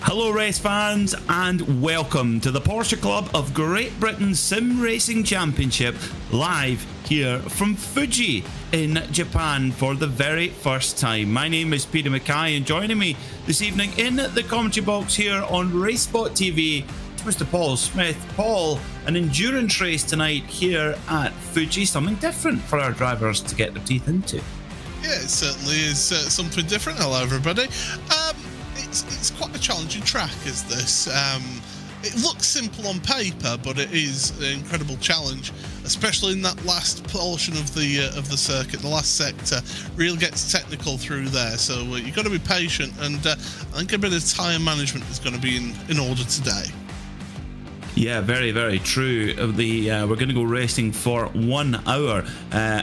Hello race fans and welcome to the Porsche Club of Great Britain Sim Racing Championship, live here from Fuji in Japan for the very first time. My name is Peter Mackay and joining me this evening in the commentary box here on RaceSpotTV is Mr. Paul Smith. Paul, an endurance race tonight here at Fuji, something different for our drivers to get their teeth into. Yeah, it certainly is something different. Hello everybody. It's quite a challenging track, is this. It looks simple on paper, but it is an incredible challenge, especially in that last portion of the circuit. The last sector really gets technical through there, so you've got to be patient, and I think a bit of tyre management is going to be in order today. Yeah, very, very true. We're going to go racing for 1 hour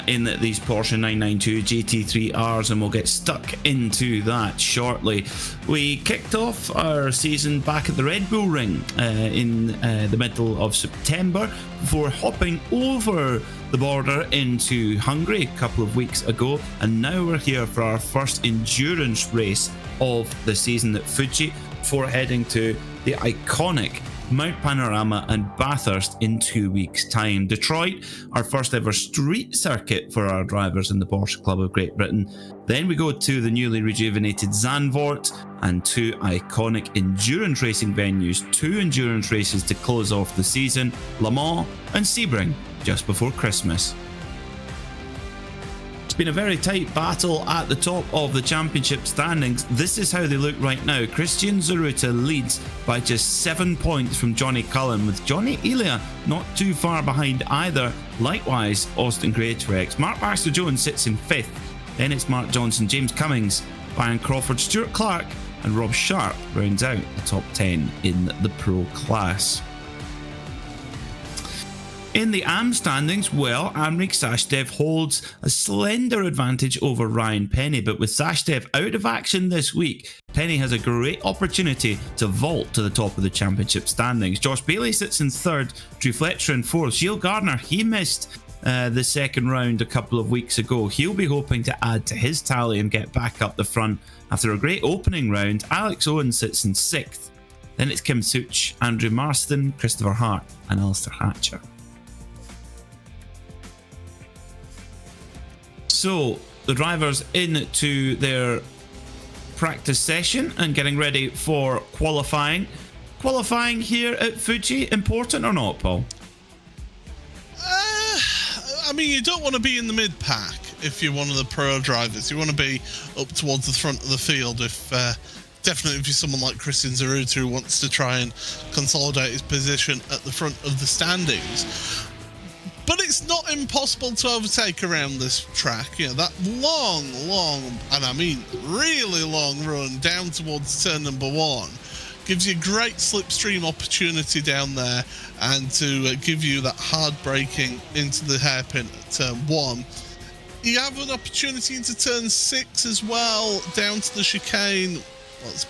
in these Porsche 992 GT3Rs, and we'll get stuck into that shortly. We kicked off our season back at the Red Bull Ring in the middle of September before hopping over the border into Hungary a couple of weeks ago, and now we're here for our first endurance race of the season at Fuji before heading to the iconic Mount Panorama and Bathurst in 2 weeks' time. Detroit, our first ever street circuit for our drivers in the Porsche Club of Great Britain. Then we go to the newly rejuvenated Zandvoort and 2 iconic endurance racing venues, 2 endurance races to close off the season, Le Mans and Sebring, just before Christmas. It's been a very tight battle at the top of the championship standings. This is how they look right now. Christian Zeruta leads by just 7 points from Johnny Cullen, with Johnny Elia not too far behind either. Likewise, Austin Greatrex. Mark Baxter-Jones sits in 5th. Then it's Mark Johnson, James Cummings, Brian Crawford, Stuart Clark and Rob Sharp rounds out the top 10 in the pro class. In the AM standings, well, Amrik Sashdev holds a slender advantage over Ryan Penny, but with Sashdev out of action this week, Penny has a great opportunity to vault to the top of the championship standings. Josh Bailey sits in 3rd, Drew Fletcher in 4th. Gilles Gardner, he missed the second round a couple of weeks ago. He'll be hoping to add to his tally and get back up the front after a great opening round. Alex Owen sits in 6th. Then it's Kim Such, Andrew Marston, Christopher Hart and Alistair Hatcher. So, the drivers into their practice session and getting ready for qualifying. Qualifying here at Fuji, important or not, Paul? I mean, you don't want to be in the mid-pack if you're one of the pro drivers. You want to be up towards the front of the field definitely if you're someone like Christian Zeruta who wants to try and consolidate his position at the front of the standings. But it's not impossible to overtake around this track. You know, that long, and I mean really long run down towards turn number 1 gives you a great slipstream opportunity down there, and to give you that hard braking into the hairpin at turn 1. You have an opportunity into turn 6 as well, down to the chicane. Well, it's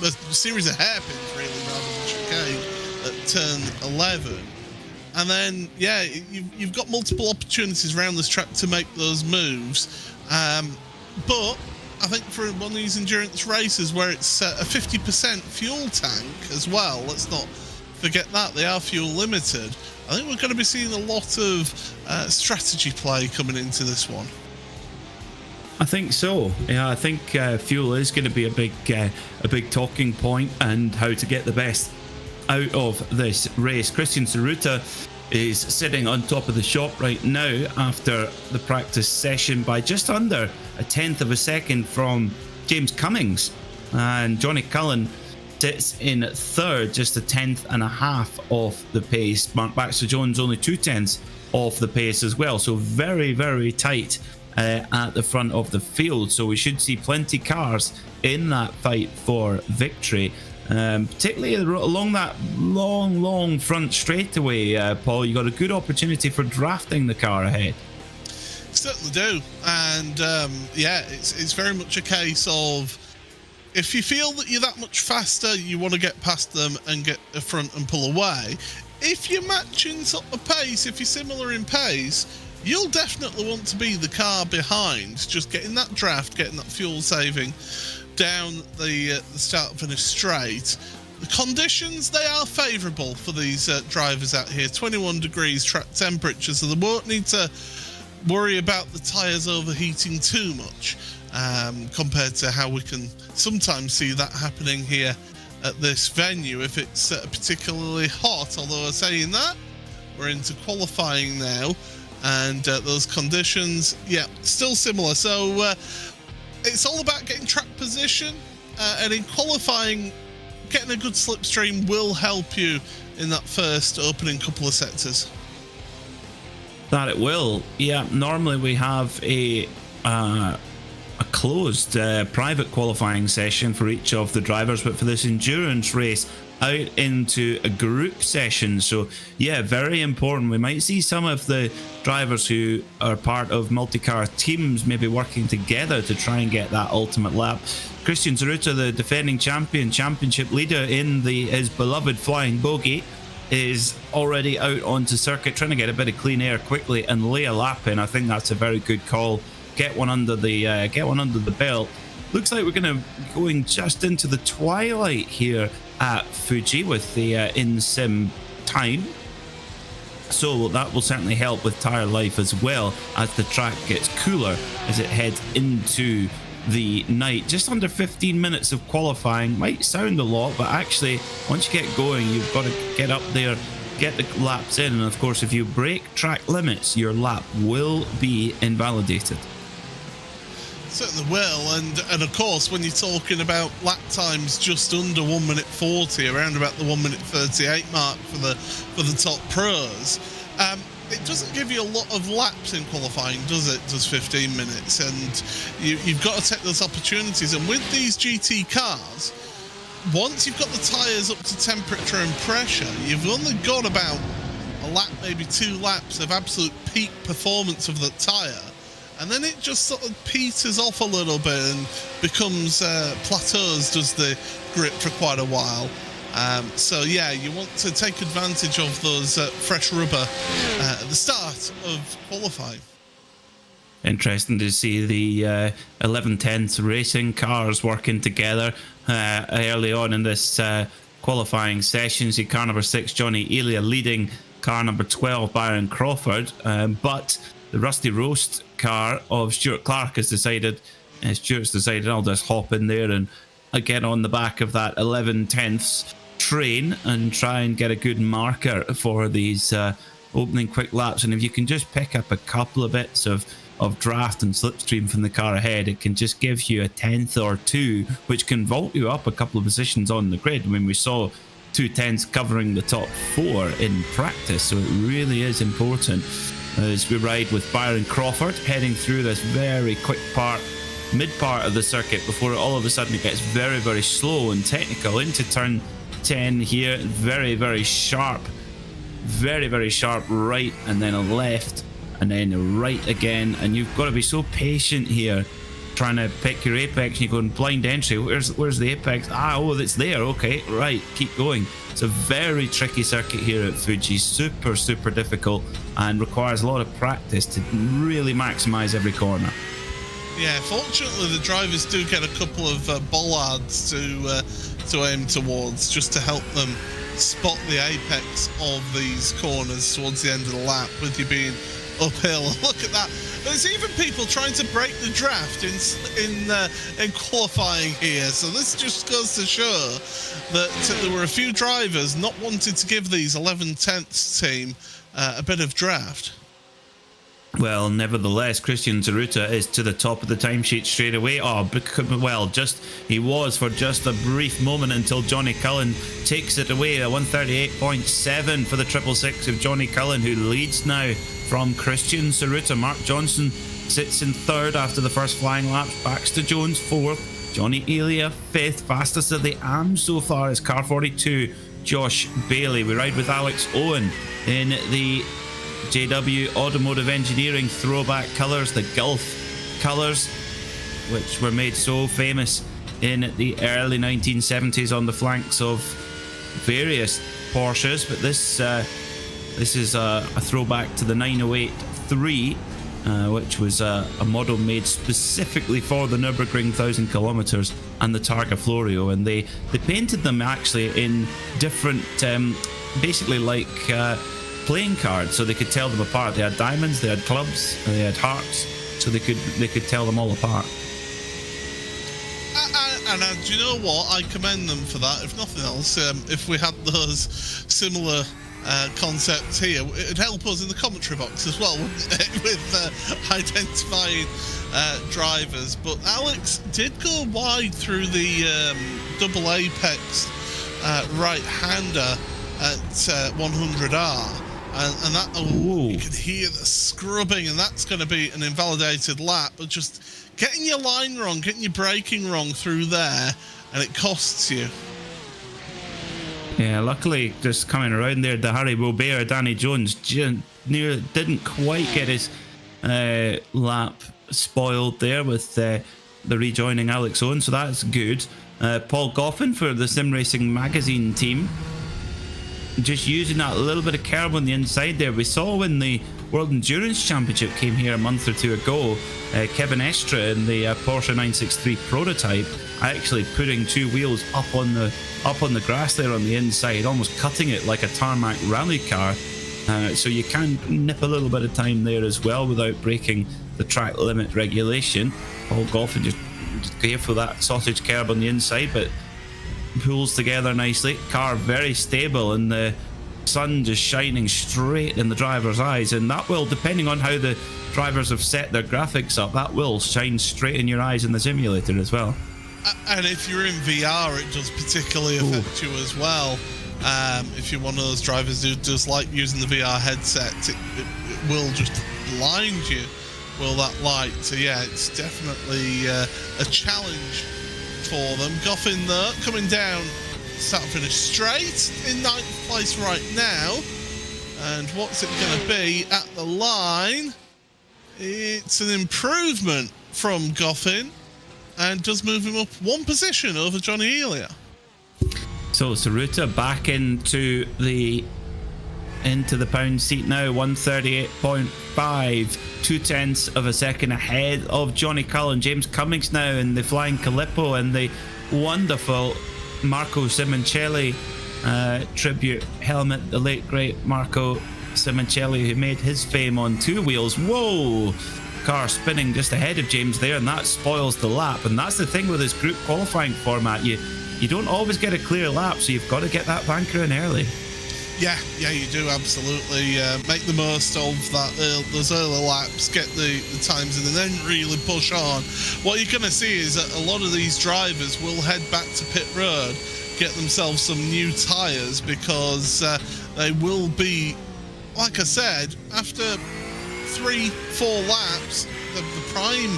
a series of hairpins really rather than chicane at turn 11. And then, yeah, you've got multiple opportunities around this track to make those moves. But I think for one of these endurance races where it's a 50% fuel tank as well, let's not forget that, they are fuel limited. I think we're going to be seeing a lot of strategy play coming into this one. I think so. Yeah, I think fuel is going to be a big talking point, and how to get the best out of this race. Christian Zeruta is sitting on top of the shop right now after the practice session by just under a 1/10 of a second from James Cummings, and Johnny Cullen sits in 3rd, just a 1/10 and a half off the pace. Mark Baxter-Jones only 2/10 off the pace as well, so very, very tight at the front of the field. So we should see plenty cars in that fight for victory. Particularly along that long front straightaway, Paul, you got a good opportunity for drafting the car ahead. Certainly do, and yeah, it's very much a case of, if you feel that you're that much faster, you want to get past them and get the front and pull away. If you're matching sort of pace, if you're similar in pace, you'll definitely want to be the car behind, just getting that draft, getting that fuel saving down the start-finish straight. The conditions, they are favourable for these drivers out here. 21 degrees track temperature, so they won't need to worry about the tyres overheating too much, compared to how we can sometimes see that happening here at this venue if it's particularly hot. Although saying that, we're into qualifying now, and those conditions, yeah, still similar. So it's all about getting track position, and in qualifying, getting a good slipstream will help you in that first opening couple of sectors. That it will. Yeah, normally we have a closed private qualifying session for each of the drivers, but for this endurance race, out into a group session. So yeah, very important. We might see some of the drivers who are part of multi-car teams maybe working together to try and get that ultimate lap. Christian Tsuruta, the defending championship leader in his beloved flying bogey, is already out onto circuit trying to get a bit of clean air quickly and lay a lap in. I think that's a very good call. Get one under the belt. Looks like we're going just into the twilight here at Fuji with the in-sim time. So that will certainly help with tyre life as well as the track gets cooler as it heads into the night. Just under 15 minutes of qualifying might sound a lot, but actually once you get going, you've got to get up there, get the laps in, and of course if you break track limits, your lap will be invalidated. Certainly will, and of course when you're talking about lap times just under 1 minute 40, around about the 1 minute 38 mark for the top pros, it doesn't give you a lot of laps in qualifying, does it? Does 15 minutes, and you've got to take those opportunities. And with these GT cars, once you've got the tyres up to temperature and pressure, you've only got about a lap, maybe 2 laps of absolute peak performance of the tyre. And then it just sort of peters off a little bit and becomes plateaus, does the grip for quite a while. So yeah, you want to take advantage of those fresh rubber at the start of qualifying. Interesting to see the 11/10 racing cars working together early on in this qualifying session. See car number 6, Johnny Elia, leading car number 12, Byron Crawford, but the Rusty Roast car of Stuart Clark has decided, Stuart's decided, I'll just hop in there and get on the back of that 11/10 train and try and get a good marker for these opening quick laps. And if you can just pick up a couple of bits of draft and slipstream from the car ahead, it can just give you a 10th or 2, which can vault you up a couple of positions on the grid. I mean, we saw 2 10ths covering the top 4 in practice, so it really is important. As we ride with Byron Crawford heading through this very quick mid part of the circuit before all of a sudden it gets very, very slow and technical into turn 10 here. Very, very sharp right, and then a left, and then a right again. And you've got to be so patient here trying to pick your apex, and you're going blind entry. Where's the apex? Oh, it's there. Okay, right, keep going. It's a very tricky circuit here at Fuji, super difficult, and requires a lot of practice to really maximize every corner. Yeah, fortunately the drivers do get a couple of bollards to aim towards, just to help them spot the apex of these corners towards the end of the lap, with you being uphill. Look at that. There's even people trying to break the draft in qualifying here. So this just goes to show that there were a few drivers not wanting to give these 11/10 team a bit of draft. Well, nevertheless, Christian Tsuruta is to the top of the timesheet straight away. He was for just a brief moment until Johnny Cullen takes it away. A 138.7 for the 666 of Johnny Cullen, who leads now from Christian Tsuruta. Mark Johnson sits in 3rd after the first flying laps. Baxter Jones 4th. Johnny Elia 5th. Fastest of the AM so far is car 42, Josh Bailey. We ride with Alex Owen in the JW Automotive Engineering throwback colours, the Gulf colours, which were made so famous in the early 1970s on the flanks of various Porsches. But this is a throwback to the 908-3 which was a model made specifically for the Nürburgring 1000 kilometers and the Targa Florio, and they painted them actually in different, basically like playing cards, so they could tell them apart. They had diamonds, they had clubs, and they had hearts, so they could tell them all apart. And do you know what? I commend them for that. If nothing else, if we had those similar concepts here, it'd help us in the commentary box as well, wouldn't it? With identifying drivers. But Alex did go wide through the double apex right-hander at 100R. And that, you can hear the scrubbing, and that's going to be an invalidated lap. But just getting your line wrong, getting your braking wrong through there, and it costs you. Yeah, luckily, just coming around there, the Harry Wilbert, Danny Jones, didn't quite get his lap spoiled there with the rejoining Alex Owen, so that's good. Paul Goffin for the Sim Racing Magazine team, just using that little bit of curb on the inside there. We saw when the World Endurance Championship came here a month or two ago, Kevin Estra in the Porsche 963 prototype actually putting two wheels up on the grass there on the inside, almost cutting it like a tarmac rally car. So you can nip a little bit of time there as well without breaking the track limit regulation. Paul Goffin just careful that sausage curb on the inside, but pulls together nicely. Car very stable, and the sun just shining straight in the driver's eyes, and that will, depending on how the drivers have set their graphics up, that will shine straight in your eyes in the simulator as well. And if you're in VR, it does particularly affect you as well. If you're one of those drivers who does like using the VR headset, it will just blind you, will that light. So yeah, it's definitely a challenge for them. Goffin there, coming down, start finish straight in 9th place right now. And what's it going to be at the line? It's an improvement from Goffin, and does move him up one position over Johnny Elia. So Saruta back into the pound seat now, 138.5, 0.2 of a second ahead of Johnny Cullen. James Cummings now in the Flying Calippo, and the wonderful Marco Simoncelli tribute helmet, the late great Marco Simoncelli, who made his fame on two wheels. Whoa! Car spinning just ahead of James there, and that spoils the lap. And that's the thing with this group qualifying format, you don't always get a clear lap, so you've got to get that banker in early. Yeah, you do, absolutely. Make the most of those early laps, get the times in, and then really push on. What you're going to see is that a lot of these drivers will head back to pit road, get themselves some new tyres, because they will be, like I said, after 3-4 laps, the prime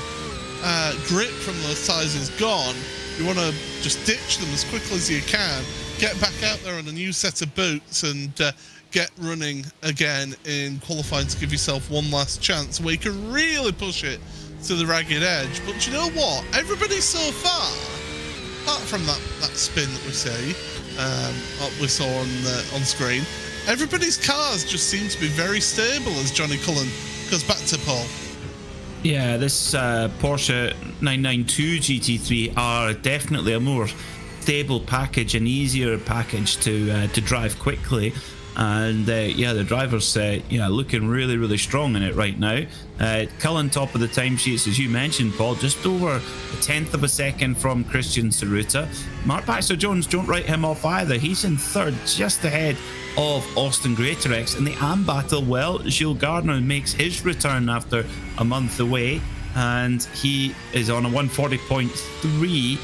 grip from those tyres is gone. You want to just ditch them as quickly as you can, get back out there on a new set of boots, and get running again in qualifying to give yourself one last chance where you can really push it to the ragged edge. But you know what? Everybody so far, apart from that spin that we saw on screen, everybody's cars just seem to be very stable as Johnny Cullen goes back to pole. Yeah, this Porsche 992 GT3 are definitely a more stable package, an easier package to drive quickly, and the drivers looking really strong in it right now. Cullen top of the timesheets, as you mentioned, Paul, just over 1/10 of a second from Christian Saruta. Mark Baxter Jones, don't write him off either. He's in third, just ahead of Austin Greatorex. In the AM battle, well, Gilles Gardner makes his return after a month away, and he is on a 140.3,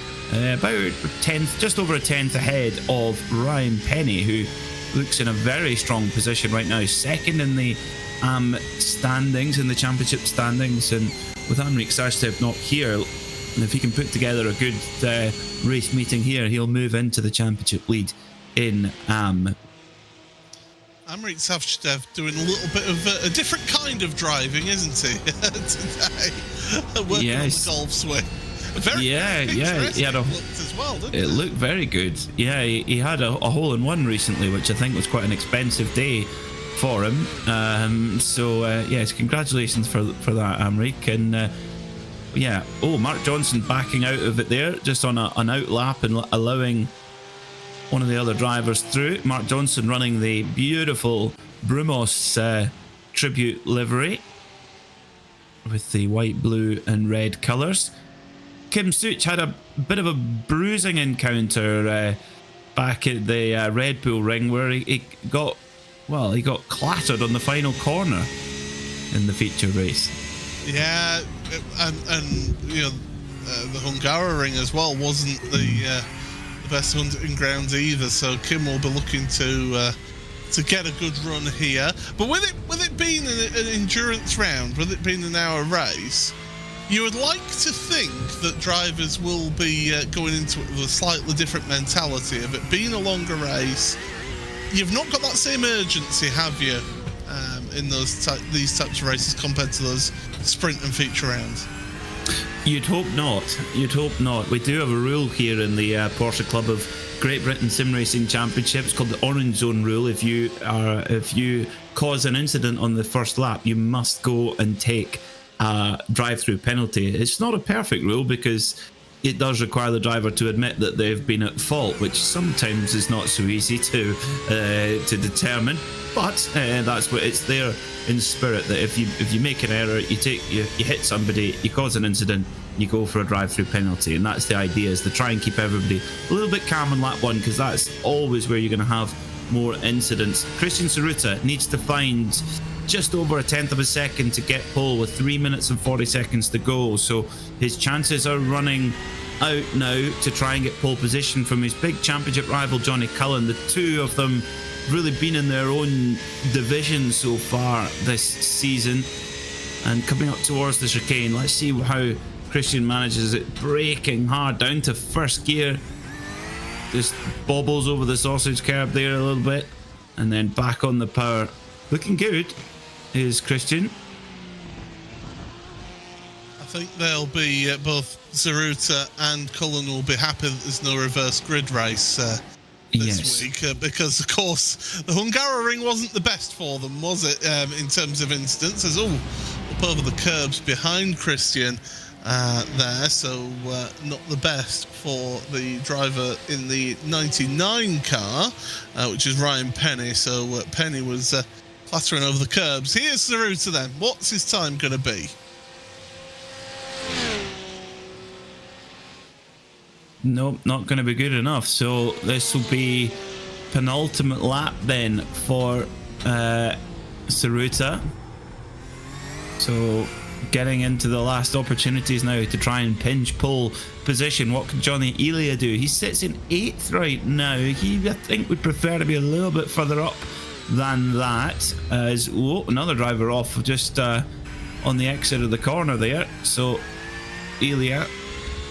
about 10th, just over 1/10 ahead of Ryan Penny, who looks in a very strong position right now, second in the standings, in the championship standings. And with Henrik Sarstev not here, if he can put together a good race meeting here, he'll move into the championship lead in Henrik Sarstev doing a little bit of a different kind of driving, isn't he, today? Working on the golf swing. Very he had it looked very good. Yeah, he had a hole-in-one recently, which I think was quite an expensive day for him. Yes, congratulations for that, Amrik. And yeah, Mark Johnson backing out of it there, just on an out lap and allowing one of the other drivers through. Mark Johnson running the beautiful Brumos tribute livery with the white, blue and red colours. Kim Such had a bit of a bruising encounter back at the Red Bull ring, where he got clattered on the final corner in the feature race. Yeah, and you know, the Hungaroring as well wasn't the best hunting grounds either. So Kim will be looking to get a good run here. But with it being an endurance round, with it being an hour race, you would like to think that drivers will be going into it with a slightly different mentality of it being a longer race. You've not got that same urgency, have you, in these types of races compared to those sprint and feature rounds? You'd hope not. You'd hope not. We do have a rule here in the Porsche Club of Great Britain Sim Racing Championships called the Orange Zone Rule. If you cause an incident on the first lap, you must go and take a drive-through penalty. It's not a perfect rule because it does require the driver to admit that they've been at fault, which sometimes is not so easy to determine. But that's what it's there in spirit, that if you make an error, you hit somebody, you cause an incident, you go for a drive-through penalty. And that's the idea, is to try and keep everybody a little bit calm in lap one, because that's always where you're going to have more incidents. Christian Tsuruta needs to find just over a tenth of a second to get pole with 3 minutes and 40 seconds to go. So his chances are running out now to try and get pole position from his big championship rival Johnny Cullen. The two of them really been in their own division so far this season. And coming up towards the chicane, let's see how Christian manages it, braking hard down to first gear. Just bobbles over the sausage curb there a little bit, and then back on the power. Looking good is Christian. I think they'll be both Tsuruta and Cullen will be happy that there's no reverse grid race this week, because of course the Hungaroring wasn't the best for them, was it, in terms of instances? Up over the curbs behind Christian there, so not the best for the driver in the 99 car, which is Ryan Penny. So Penny was clattering over the curbs. Here's Tsuruta then. What's his time going to be? Nope, not going to be good enough. So this will be penultimate lap then for Tsuruta. So getting into the last opportunities now to try and pinch pole position. What can Johnny Elia do? He sits in 8th right now. He, I think, would prefer to be a little bit further up than that. As another driver off just on the exit of the corner there. So Elia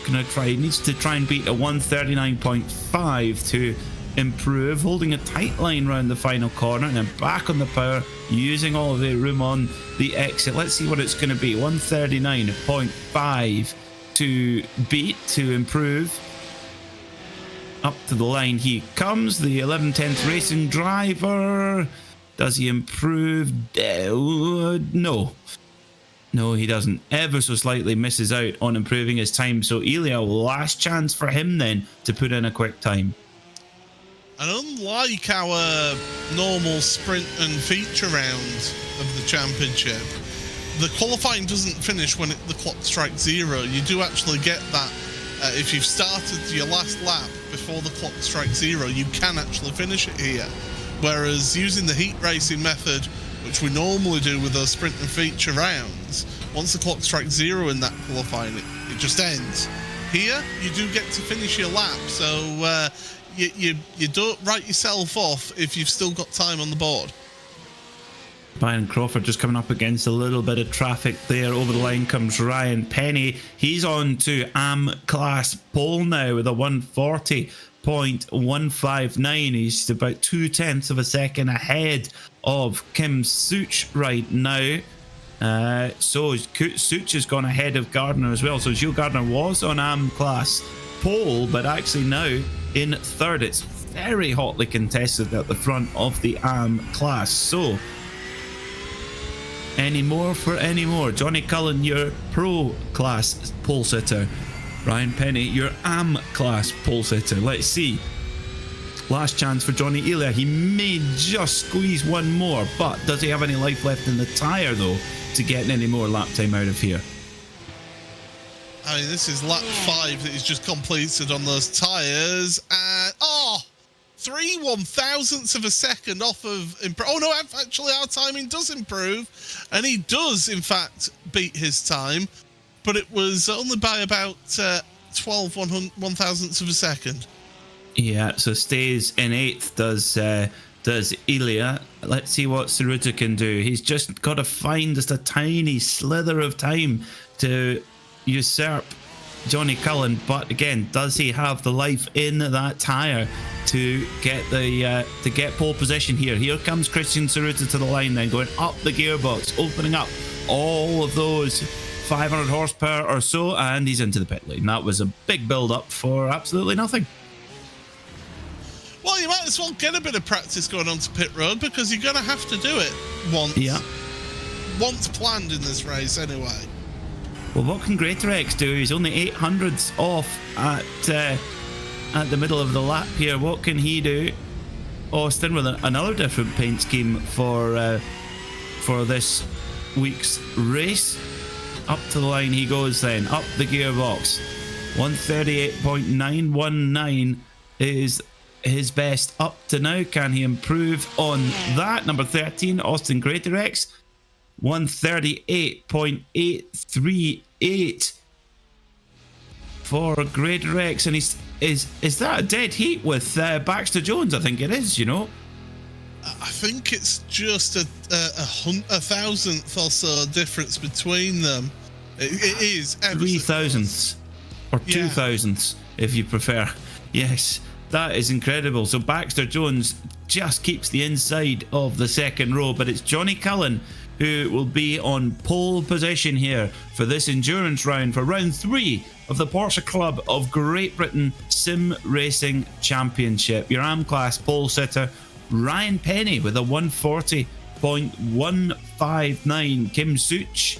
he needs to try and beat a 139.5 to improve, holding a tight line round the final corner, and then back on the power, using all of the room on the exit. Let's see what it's going to be. 139.5 to beat, to improve. Up to the line he comes, the 11/10 racing driver. Does he improve? No, he doesn't. Ever so slightly misses out on improving his time. So Elia, last chance for him then to put in a quick time. And unlike our normal sprint and feature round of the championship, the qualifying doesn't finish when the clock strikes 0. You do actually get that. If you've started your last lap before the clock strikes 0, you can actually finish it here. Whereas using the heat racing method, which we normally do with those sprint and feature rounds, once the clock strikes 0 in that qualifying, it just ends. Here, you do get to finish your lap, so you don't write yourself off if you've still got time on the board. Byron Crawford just coming up against a little bit of traffic there. Over the line comes Ryan Penny. He's on to AM class pole now with a 140.159. He's about 0.2 of a second ahead of Kim Such right now. So Such has gone ahead of Gardner as well. So Gilles Gardner was on AM class pole, but actually now in 3rd. It's very hotly contested at the front of the AM class. So Any more for any more? Johnny Cullen, your pro class pole sitter. Ryan Penny, your AM class pole sitter. Let's see. Last chance for Johnny Elia. He may just squeeze one more, but does he have any life left in the tyre though to get any more lap time out of here? I mean, this is lap 5 that he's just completed on those tyres, and 3/1000ths of a second off of oh no, actually our timing does improve, and he does in fact beat his time, but it was only by about 12/1000ths of a second. Yeah, so stays in 8th, does Elia. Let's see what Tsuruta can do. He's just got to find just a tiny slither of time to usurp Johnny Cullen, but again, does he have the life in that tyre to get pole position here? Here comes Christian Tsuruta to the line, then going up the gearbox, opening up all of those 500 horsepower or so, and he's into the pit lane. That was a big build up for absolutely nothing. Well, you might as well get a bit of practice going onto pit road, because you're going to have to do it once. Yeah. Once planned in this race, anyway. Well, what can Greatorex do? He's only 800ths off at the middle of the lap here. What can he do? Austin with another different paint scheme for this week's race. Up to the line he goes then. Up the gearbox. 138.919 is his best up to now. Can he improve on that? Number 13, Austin Greatorex. 138.838 for Greatorex, and is that a dead heat with Baxter Jones? I think it is, you know. I think it's just a thousandth or so difference between them. It is 3,000ths or 2,000ths if you prefer. Yes, that is incredible. So Baxter Jones just keeps the inside of the second row, but it's Johnny Cullen who will be on pole position here for this endurance round, for round 3 of the Porsche Club of Great Britain Sim Racing Championship. Your AM class pole sitter, Ryan Penny, with a 140.159. Kim Such,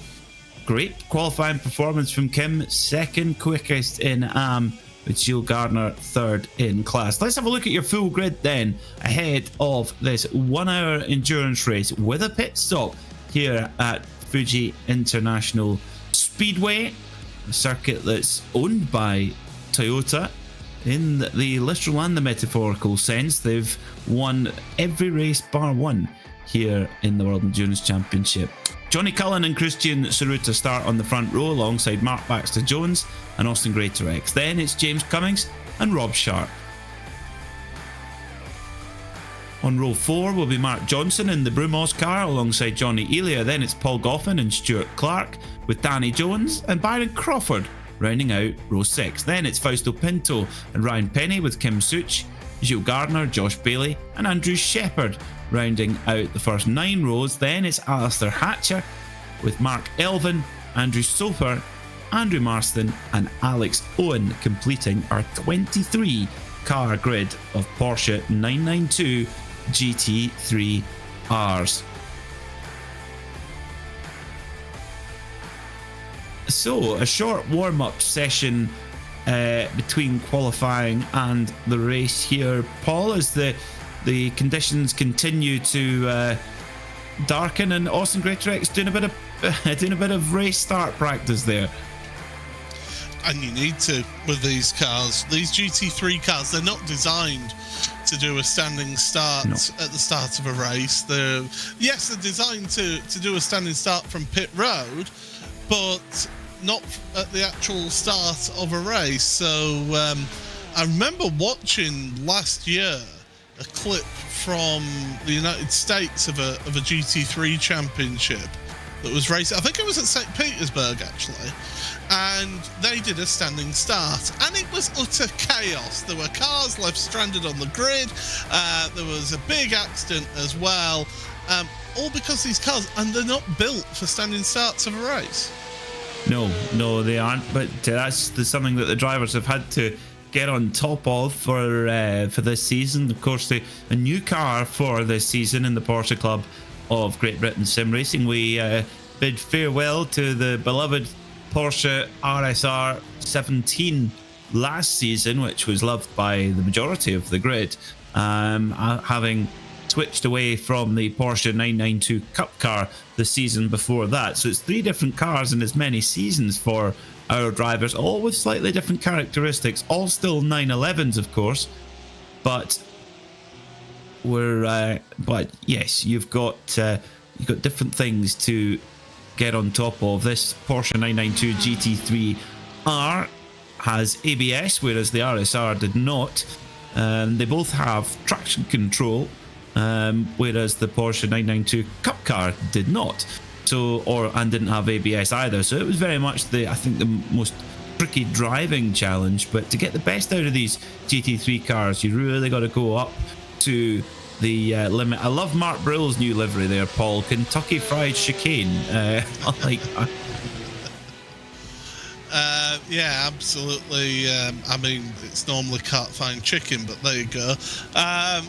great qualifying performance from Kim, second quickest in AM, with Gilles Gardner third in class. Let's have a look at your full grid then, ahead of this 1 hour endurance race with a pit stop here at Fuji International Speedway, a circuit that's owned by Toyota in the literal and the metaphorical sense. They've won every race bar one here in the World Endurance Championship. Johnny Cullen and Christian Tsuruta start on the front row alongside Mark Baxter Jones and Austin Greatorex. Then it's James Cummings and Rob Sharp. On row 4 will be Mark Johnson in the Brumos car alongside Johnny Elia. Then it's Paul Goffin and Stuart Clark with Danny Jones and Byron Crawford rounding out row 6. Then it's Fausto Pinto and Ryan Penny with Kim Such, Gilles Gardner, Josh Bailey and Andrew Shepherd rounding out the first 9 rows. Then it's Alistair Hatcher with Mark Elvin, Andrew Soper, Andrew Marston and Alex Owen completing our 23 car grid of Porsche 992 GT3Rs. So a short warm-up session between qualifying and the race here, Paul, as the conditions continue to darken, and Austin Greatorex doing a bit of race start practice there. And you need to with these cars. These GT3 cars, they're not designed to do a standing start at the start of a race. They're designed to do a standing start from pit road, but not at the actual start of a race. So I remember watching last year a clip from the United States of a GT3 championship that was racing. I think it was at St. Petersburg actually, and they did a standing start, and it was utter chaos. There were cars left stranded on the grid. There was a big accident as well, all because these cars, and they're not built for standing starts of a race. No, they aren't. But that's something that the drivers have had to get on top of for this season. Of course, a new car for this season in the Porsche Club of Great Britain sim racing. We bid farewell to the beloved Porsche RSR 17 last season, which was loved by the majority of the grid, having switched away from the Porsche 992 Cup car the season before that. So it's 3 different cars in as many seasons for our drivers, all with slightly different characteristics, all still 911s, of course, but but yes, you've got different things to get on top of. This Porsche 992 GT3R has ABS, whereas the RSR did not. They both have traction control, whereas the Porsche 992 Cup car did not. And didn't have ABS either. So it was very much I think the most tricky driving challenge. But to get the best out of these GT3 cars, you really got to go up to the limit. I love Mark Brill's new livery there, Paul. Kentucky Fried Chicane. I like that. Yeah, absolutely. I mean, it's normally can't find chicken, but there you go.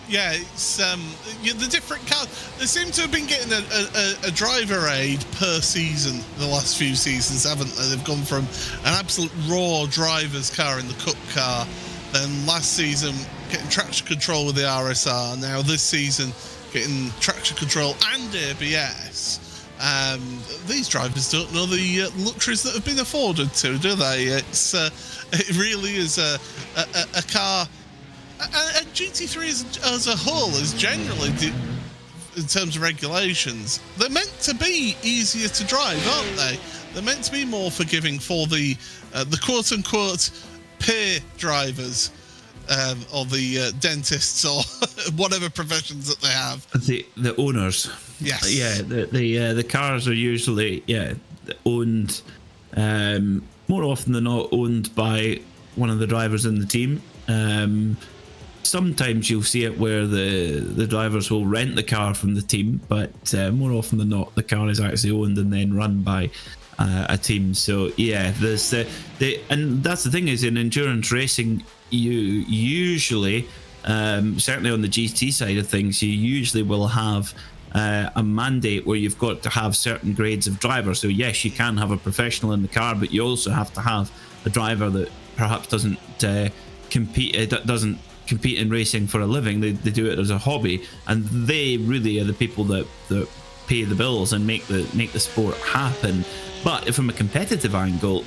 Yeah, it's the different cars. They seem to have been getting a driver aid per season the last few seasons, haven't they? They've gone from an absolute raw driver's car in the Cup car, then last season getting traction control with the RSR, now this season getting traction control and ABS. These drivers don't know the luxuries that have been afforded to, do they? It really is a car. And GT3 as a whole is generally, in terms of regulations, they're meant to be easier to drive, aren't they? They're meant to be more forgiving for the quote-unquote peer drivers, or the dentists, or whatever professions that they have. The owners. Yes. Yeah, the cars are usually owned, more often than not owned by one of the drivers in the team. Sometimes you'll see it where the drivers will rent the car from the team, but more often than not, the car is actually owned and then run by a team. So yeah, there's and that's the thing, is in endurance racing, you usually, certainly on the GT side of things, you usually will have a mandate where you've got to have certain grades of driver. So yes, you can have a professional in the car, but you also have to have a driver that perhaps doesn't compete in racing for a living. They do it as a hobby, and they really are the people that pay the bills and make the sport happen. But from a competitive angle,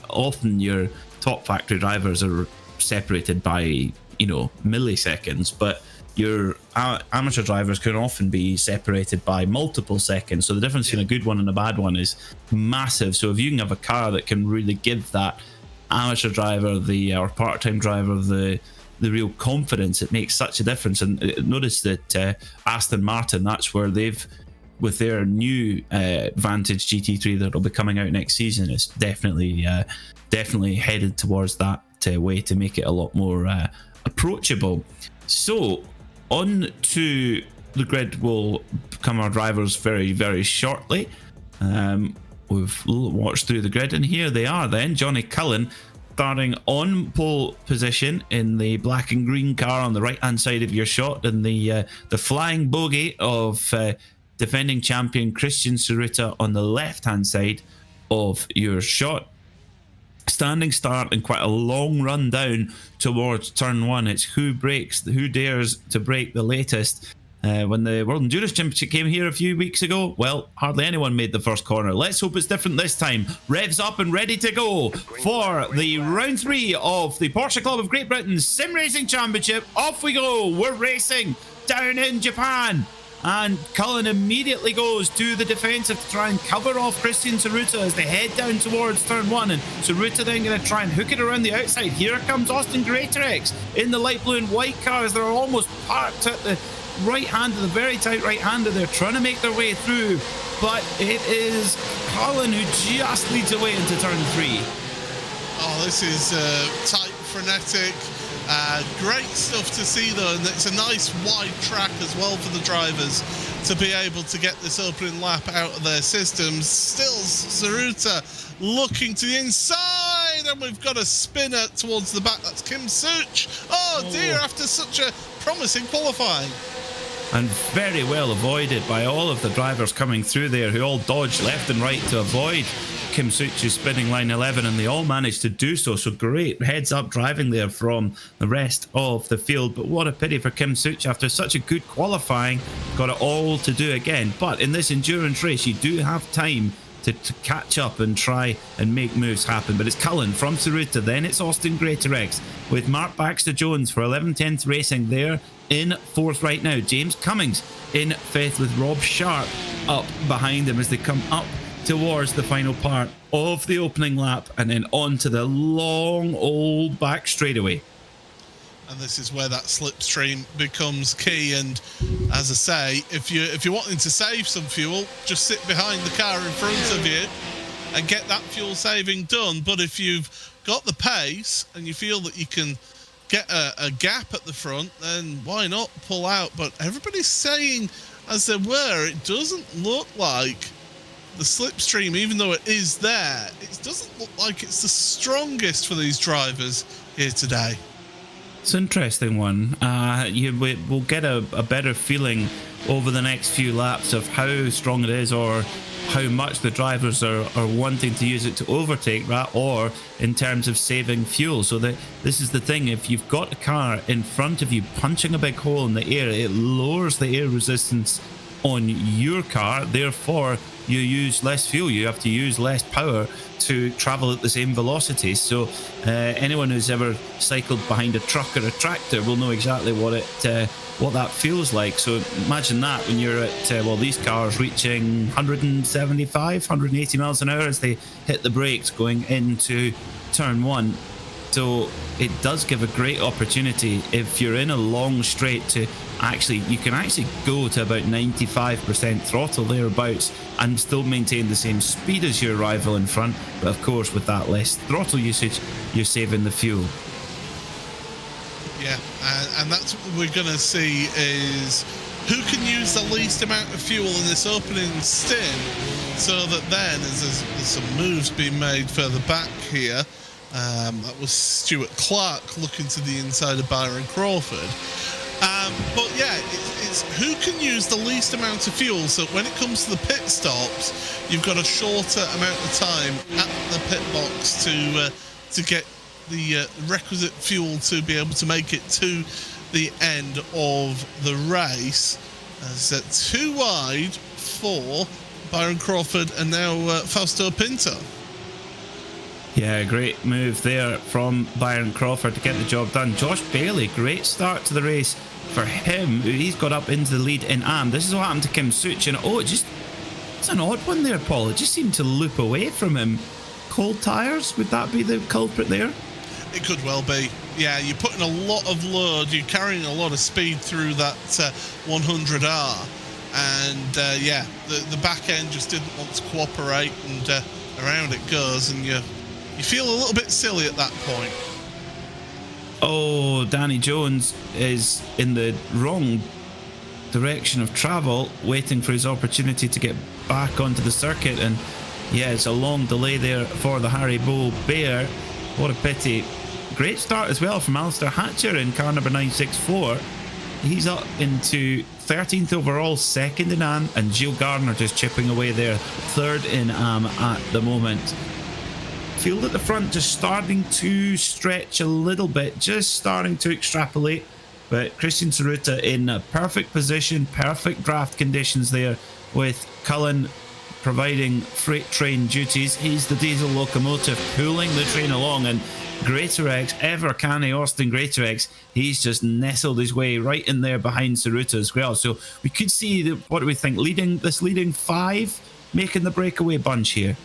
often your top factory drivers are separated by milliseconds, but your amateur drivers can often be separated by multiple seconds. So the difference between a good one and a bad one is massive. So if you can have a car that can really give that amateur driver or part-time driver the real confidence, it makes such a difference. And notice that Aston Martin, that's where they've, with their new Vantage GT3 that'll be coming out next season, is definitely headed towards that way to make it a lot more approachable. So on to the grid will come our drivers very, very shortly. We've watched through the grid, and here they are then. Johnny Cullen starting on pole position in the black and green car on the right hand side of your shot, and the flying bogey of defending champion Christian Tsuruta on the left hand side of your shot. Standing start and quite a long run down towards turn 1. It's who dares to break the latest. When the World Endurance Championship came here a few weeks ago, well, hardly anyone made the first corner. Let's hope it's different this time. Revs up and ready to go for the round 3 of the Porsche Club of Great Britain Sim Racing Championship. Off we go. We're racing down in Japan. And Cullen immediately goes to the defensive to try and cover off Christian Tsuruta as they head down towards turn 1. And Tsuruta then going to try and hook it around the outside. Here comes Austin Greatorex in the light blue and white cars. They're almost parked at the right hand, the very tight right hander. They're trying to make their way through, but it is Cullen who just leads away into turn 3. Oh, this is tight, frenetic. Great stuff to see though, and it's a nice wide track as well for the drivers to be able to get this opening lap out of their systems. Still Tsuruta looking to the inside, and we've got a spinner towards the back. That's Kim Such. Oh dear, after such a promising qualifying. and very well avoided by all of the drivers coming through there, who all dodged left and right to avoid Kim Suchi's spinning line 11, and they all managed to do so. So great heads up driving there from the rest of the field. But what a pity for Kim Suchi, after such a good qualifying, got it all to do again. But in this endurance race, you do have time to catch up and try and make moves happen. But it's Cullen from Tsuruta, then it's Austin Greatorex with Mark Baxter-Jones for 11/10 Racing there in fourth right now. James Cummings in fifth with Rob Sharp up behind him as they come up towards the final part of the opening lap, and then on to the long old back straightaway. And this is where that slipstream becomes key. And as I say, if you're wanting to save some fuel, just sit behind the car in front of you and get that fuel saving done. But if you've got the pace and you feel that you can get a gap at the front, then why not pull out? But everybody's saying, as there were, it doesn't look like the slipstream, even though it is there, it doesn't look like it's the strongest for these drivers here today. It's an interesting one. We'll get a better feeling over the next few laps of how strong it is, or how much the drivers are wanting to use it to overtake, right? Or in terms of saving fuel. So that this is the thing, if you've got a car in front of you punching a big hole in the air, it lowers the air resistance on your car, therefore you use less fuel, you have to use less power to travel at the same velocity. So anyone who's ever cycled behind a truck or a tractor will know exactly what that feels like. So imagine that when you're at these cars reaching 175, 180 miles an hour as they hit the brakes going into turn one. So it does give a great opportunity if you're in a long straight to you can actually go to about 95% throttle thereabouts and still maintain the same speed as your rival in front. But of course, with that less throttle usage, you're saving the fuel. Yeah, and that's what we're going to see, is who can use the least amount of fuel in this opening stint, so that then, as there's some moves being made further back here, that was Stuart Clark looking to the inside of Byron Crawford. But yeah, it's who can use the least amount of fuel, so when it comes to the pit stops, you've got a shorter amount of time at the pit box to get the requisite fuel to be able to make it to the end of the race. As too wide for Byron Crawford and now Fausto Pinto. Yeah, great move there from Byron Crawford to get the job done. Josh Bailey, great start to the race for him. He's got up into the lead in AM. This is what happened to Kim Such, and it's an odd one there, Paul. It just seemed to loop away from him. Cold tyres, would that be the culprit there? It could well be. Yeah, you're putting a lot of load, you're carrying a lot of speed through that 100R, and the back end just didn't want to cooperate, and around it goes, and you feel a little bit silly at that point. Oh, Danny Jones is in the wrong direction of travel, waiting for his opportunity to get back onto the circuit, and yeah, it's a long delay there for the Haribo Bear. What a pity. Great start as well from Alistair Hatcher in car number 964. He's up into 13th overall, second in AM, and Gilles Gardner just chipping away there, third in AM at the moment. Field at the front just starting to stretch a little bit, just starting to extrapolate, but Christian Tsuruta in a perfect position, perfect draft conditions there, with Cullen providing freight train duties. He's the diesel locomotive pulling the train along, and Greatorex, ever canny Austin Greatorex, he's just nestled his way right in there behind Tsuruta as well. So we could see, what do we think, leading five, making the breakaway bunch here.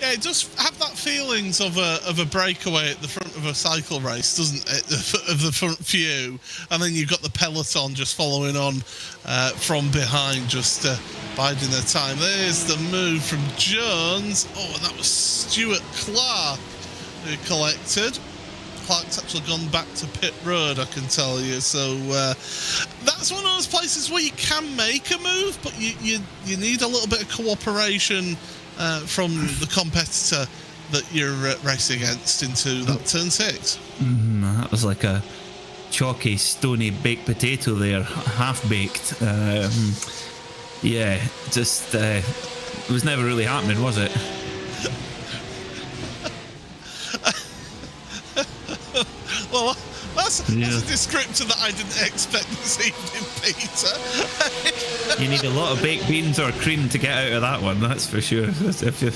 Yeah, it does have that feelings of a breakaway at the front of a cycle race, doesn't it? Of the front few, and then you've got the peloton just following on from behind, just biding their time. There's the move from Jones. Oh, and that was Stuart Clark who collected. Clark's actually gone back to pit road, I can tell you. So that's one of those places where you can make a move, but you need a little bit of cooperation from the competitor that you're racing against into that turn 6. That was like a chalky, stony baked potato there, half baked. Yeah, just it was never really happening, was it? Well, that's a descriptor that I didn't expect this evening, Peter. You need a lot of baked beans or cream to get out of that one, that's for sure. If you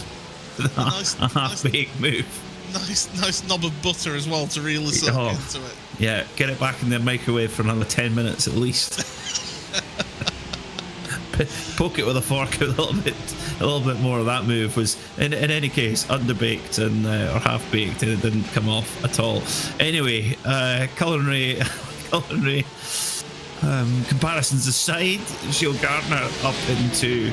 a half-baked move. Nice knob of butter as well to reel us up into it. Yeah, get it back in the microwave for another 10 minutes at least. Poke it with a fork a little bit more of that move was in any case underbaked and or half baked, and it didn't come off at all. Anyway, culinary comparisons aside, Gilles Gardner up into,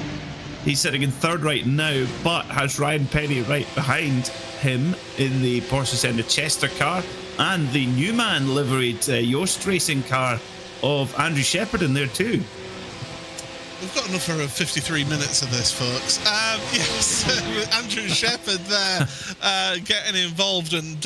he's sitting in third right now, but has Ryan Penny right behind him in the Porsche Center Chester car and the Newman liveried Yost Racing car of Andrew Shepherd in there too. We've got enough for 53 minutes of this, folks. Yes, Andrew Shepherd there getting involved and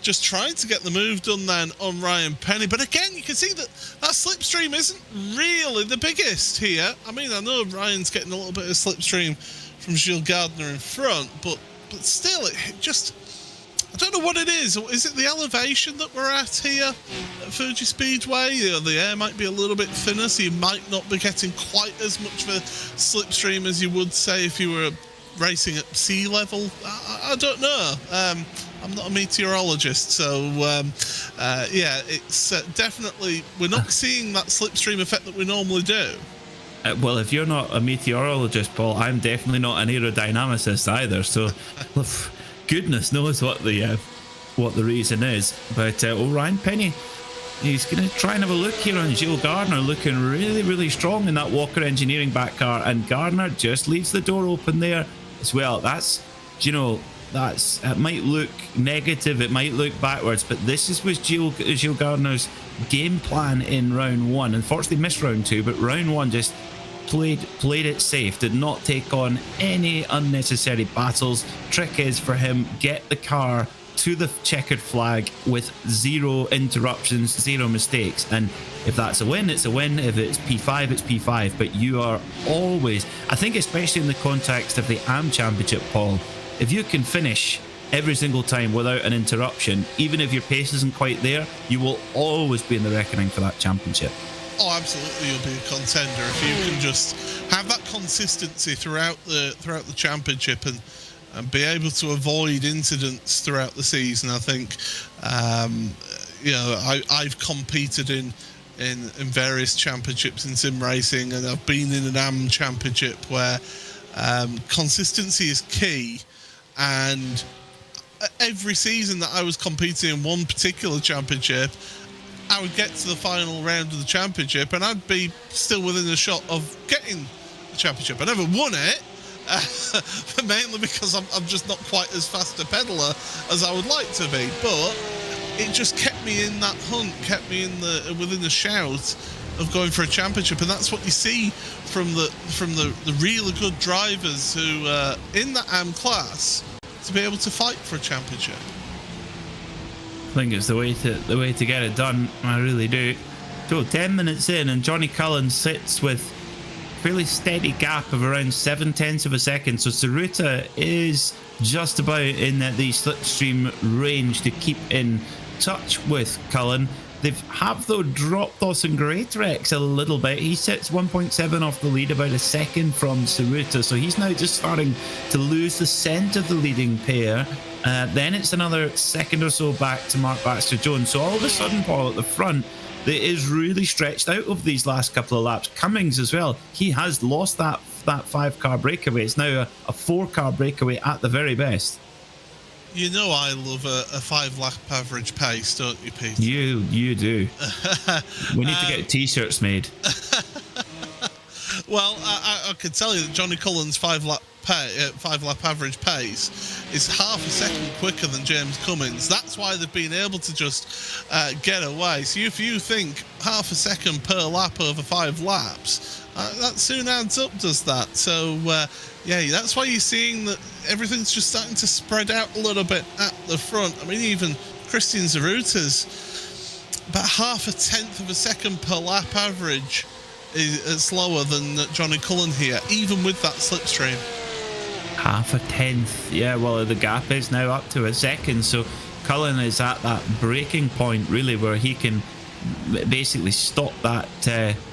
just trying to get the move done then on Ryan Penny. But again, you can see that slipstream isn't really the biggest here. I mean, I know Ryan's getting a little bit of slipstream from Gilles Gardner in front, but still, it just... I don't know what it is. Is it the elevation that we're at here at Fuji Speedway? The air might be a little bit thinner, so you might not be getting quite as much of a slipstream as you would say if you were racing at sea level. I don't know. I'm not a meteorologist, so yeah, it's definitely, we're not seeing that slipstream effect that we normally do. Well, if you're not a meteorologist, Paul, I'm definitely not an aerodynamicist either, so... Goodness knows what the reason is, but Ryan Penny, he's going to try and have a look here on Gilles Gardner, looking really, really strong in that Walker Engineering back car, and Gardner just leaves the door open there as well. That's, it might look negative, it might look backwards, but this was Gilles Gardner's game plan in round one. Unfortunately, missed round two, but round one just played it safe, did not take on any unnecessary battles. Trick is for him, get the car to the checkered flag with zero interruptions, zero mistakes, and if that's a win, it's a win. If it's P5, it's P5, but you are always, I think especially in the context of the AM Championship, Paul, if you can finish every single time without an interruption, even if your pace isn't quite there, you will always be in the reckoning for that championship. Oh, absolutely, you'll be a contender if you can just have that consistency throughout the championship and be able to avoid incidents throughout the season. I think, I've competed in various championships in sim racing, and I've been in an AM championship where consistency is key. And every season that I was competing in one particular championship, I would get to the final round of the championship and I'd be still within a shot of getting the championship. I never won it, mainly because I'm just not quite as fast a pedaler as I would like to be. But it just kept me in that hunt, kept me within the shout of going for a championship, and that's what you see from the really good drivers who in that AM class to be able to fight for a championship. I think it's the way to get it done. I really do. So 10 minutes in, and Johnny Cullen sits with a fairly steady gap of around 0.7 of a second. So Tsuruta is just about in the slipstream range to keep in touch with Cullen. They have, though, dropped Dawson Greatrex a little bit. He sits 1.7 off the lead, about a second from Tsuruta. So he's now just starting to lose the scent of the leading pair. Then it's another second or so back to Mark Baxter-Jones. So all of a sudden, Paul, at the front, that is really stretched out of these last couple of laps. Cummings as well. He has lost that 5-car breakaway. It's now a 4-car breakaway at the very best. You know I love a 5-lap average pace, don't you, Peter? You do. We need to get T-shirts made. Well, I can tell you that Johnny Cullen's 5-lap average pace is half a second quicker than James Cummings. That's why they've been able to just get away. So if you think half a second per lap over 5 laps, that soon adds up, does that? So yeah, that's why you're seeing that everything's just starting to spread out a little bit at the front. I mean, even Christian Zaruta's about half a tenth of a second per lap average is slower than Johnny Cullen here, even with that slipstream. Half a tenth. Yeah, well, the gap is now up to a second, so Cullen is at that breaking point, really, where he can basically stop that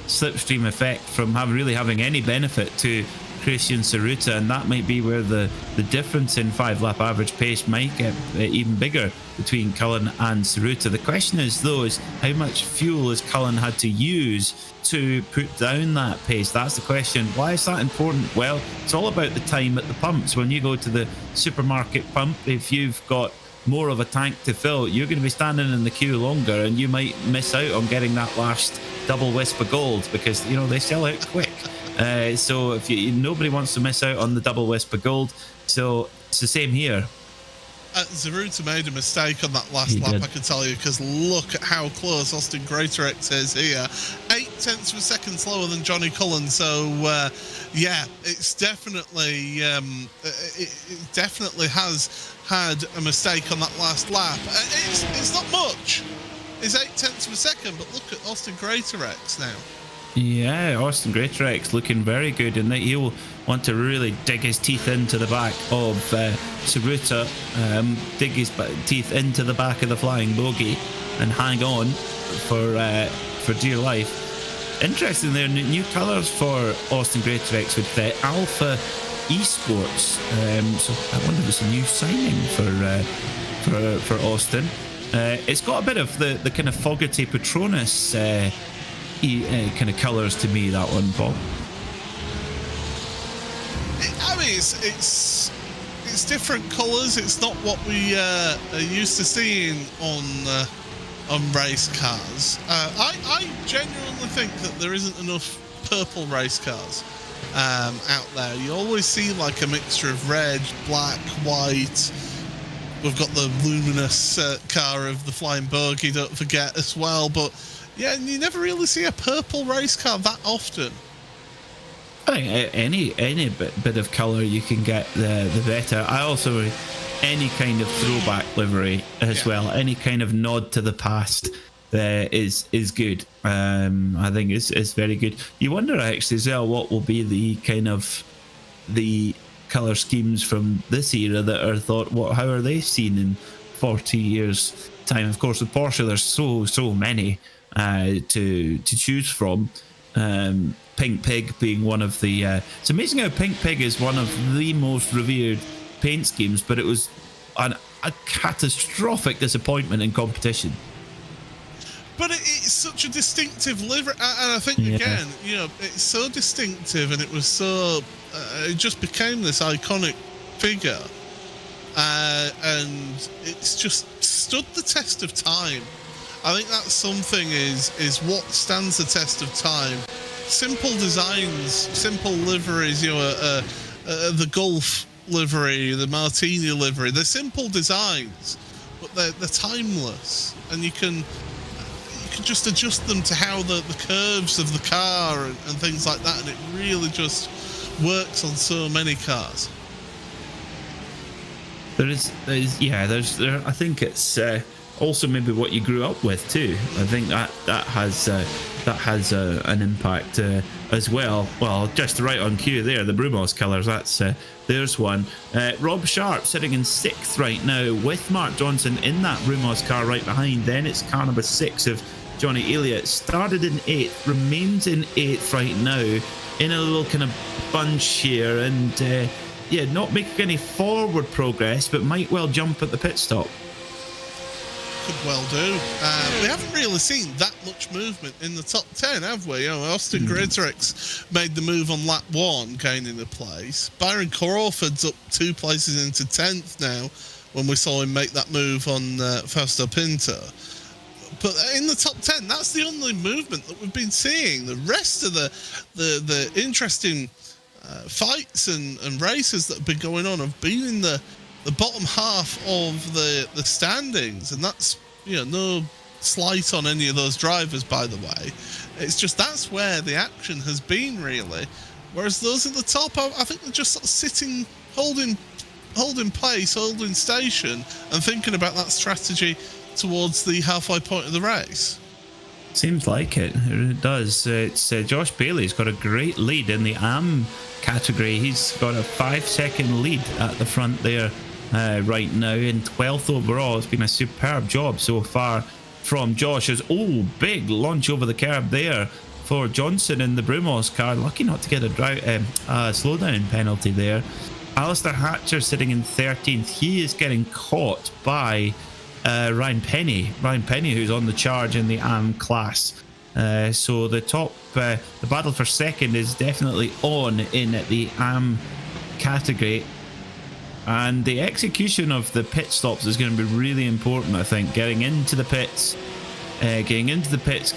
slipstream effect from really having any benefit to Christian Tsuruta, and that might be where the difference in 5-lap average pace might get even bigger between Cullen and Tsuruta. The question is, though, is how much fuel has Cullen had to use to put down that pace? That's the question. Why is that important? Well, it's all about the time at the pumps. When you go to the supermarket pump, if you've got more of a tank to fill, you're going to be standing in the queue longer, and you might miss out on getting that last double wisp of gold, because they sell out quick. So if nobody wants to miss out on the double wisp of gold, so it's the same here. Tsuruta made a mistake on that last lap, I can tell you, because look at how close Austin Greatorex is here. 0.8 of a second slower than Johnny Cullen. So yeah, it's definitely it definitely has had a mistake on that last lap. It's not much. It's 0.8 of a second, but look at Austin Greatorex now. Yeah, Austin Greatorex looking very good, and he'll want to really dig his teeth into the back of Tsuruta, dig his teeth into the back of the flying bogey, and hang on for dear life. Interesting, there new colours for Austin Greatorex with the Alpha Esports. So I wonder if it's a new signing for Austin. It's got a bit of the kind of Fogarty Petronas kind of colours to me, that one, Paul. I mean, it's different colours. It's not what we are used to seeing on race cars. I genuinely think that there isn't enough purple race cars out there. You always see like a mixture of red, black, white. We've got the luminous car of the Flying Bogey, don't forget, as well. But yeah, you never really see a purple race car that often. I think any bit of colour you can get, the better. I also any kind of throwback livery as well. Any kind of nod to the past is good. I think it's very good. You wonder actually as well what will be the kind of the colour schemes from this era that are thought, how are they seen in 40 years time? Of course, with Porsche there's so many to choose from. Pink Pig being one of the it's amazing how Pink Pig is one of the most revered paint schemes, but it was a catastrophic disappointment in competition. But it's such a distinctive livery, and I think again, it's so distinctive, and it was so it just became this iconic figure, and it's just stood the test of time. I think that's something is what stands the test of time. Simple designs, simple liveries, the Gulf livery, the Martini livery, they're simple designs, but they're timeless, and you can just adjust them to how the curves of the car and things like that, and it really just works on so many cars. There's I think it's also maybe what you grew up with too. I think that has an impact as well. Well, just right on cue there, the Brumos colours. There's one. Rob Sharp sitting in 6th right now with Mark Johnson in that Brumos car right behind. Then it's car number 6 of Johnny Elliott. Started in 8th, remains in 8th right now, in a little kind of bunch here, and not making any forward progress, but might well jump at the pit stop. Could well do. We haven't really seen that much movement in the top 10, have we? Austin Greatorex made the move on lap 1, gaining a place. Byron Crawford's up 2 places into 10th now, when we saw him make that move on Fausto Pinto. But in the top 10, that's the only movement that we've been seeing. The rest of the interesting fights and races that have been going on have been in the bottom half of the standings, and that's no slight on any of those drivers, by the way. It's just that's where the action has been, really. Whereas those at the top, I think they're just sort of sitting, holding place, holding station, and thinking about that strategy towards the halfway point of the race. Seems like it. It does. It's Josh Bailey's got a great lead in the AM category. He's got a 5-second lead at the front there right now, in 12th overall. It's been a superb job so far from Josh. Big launch over the curb there for Johnson in the Brumos car. Lucky not to get a slowdown penalty there. Alistair Hatcher sitting in 13th. He is getting caught by Ryan Penny, who's on the charge in the AM class. So the battle for second is definitely on in the AM category, and the execution of the pit stops is going to be really important. I think getting into the pits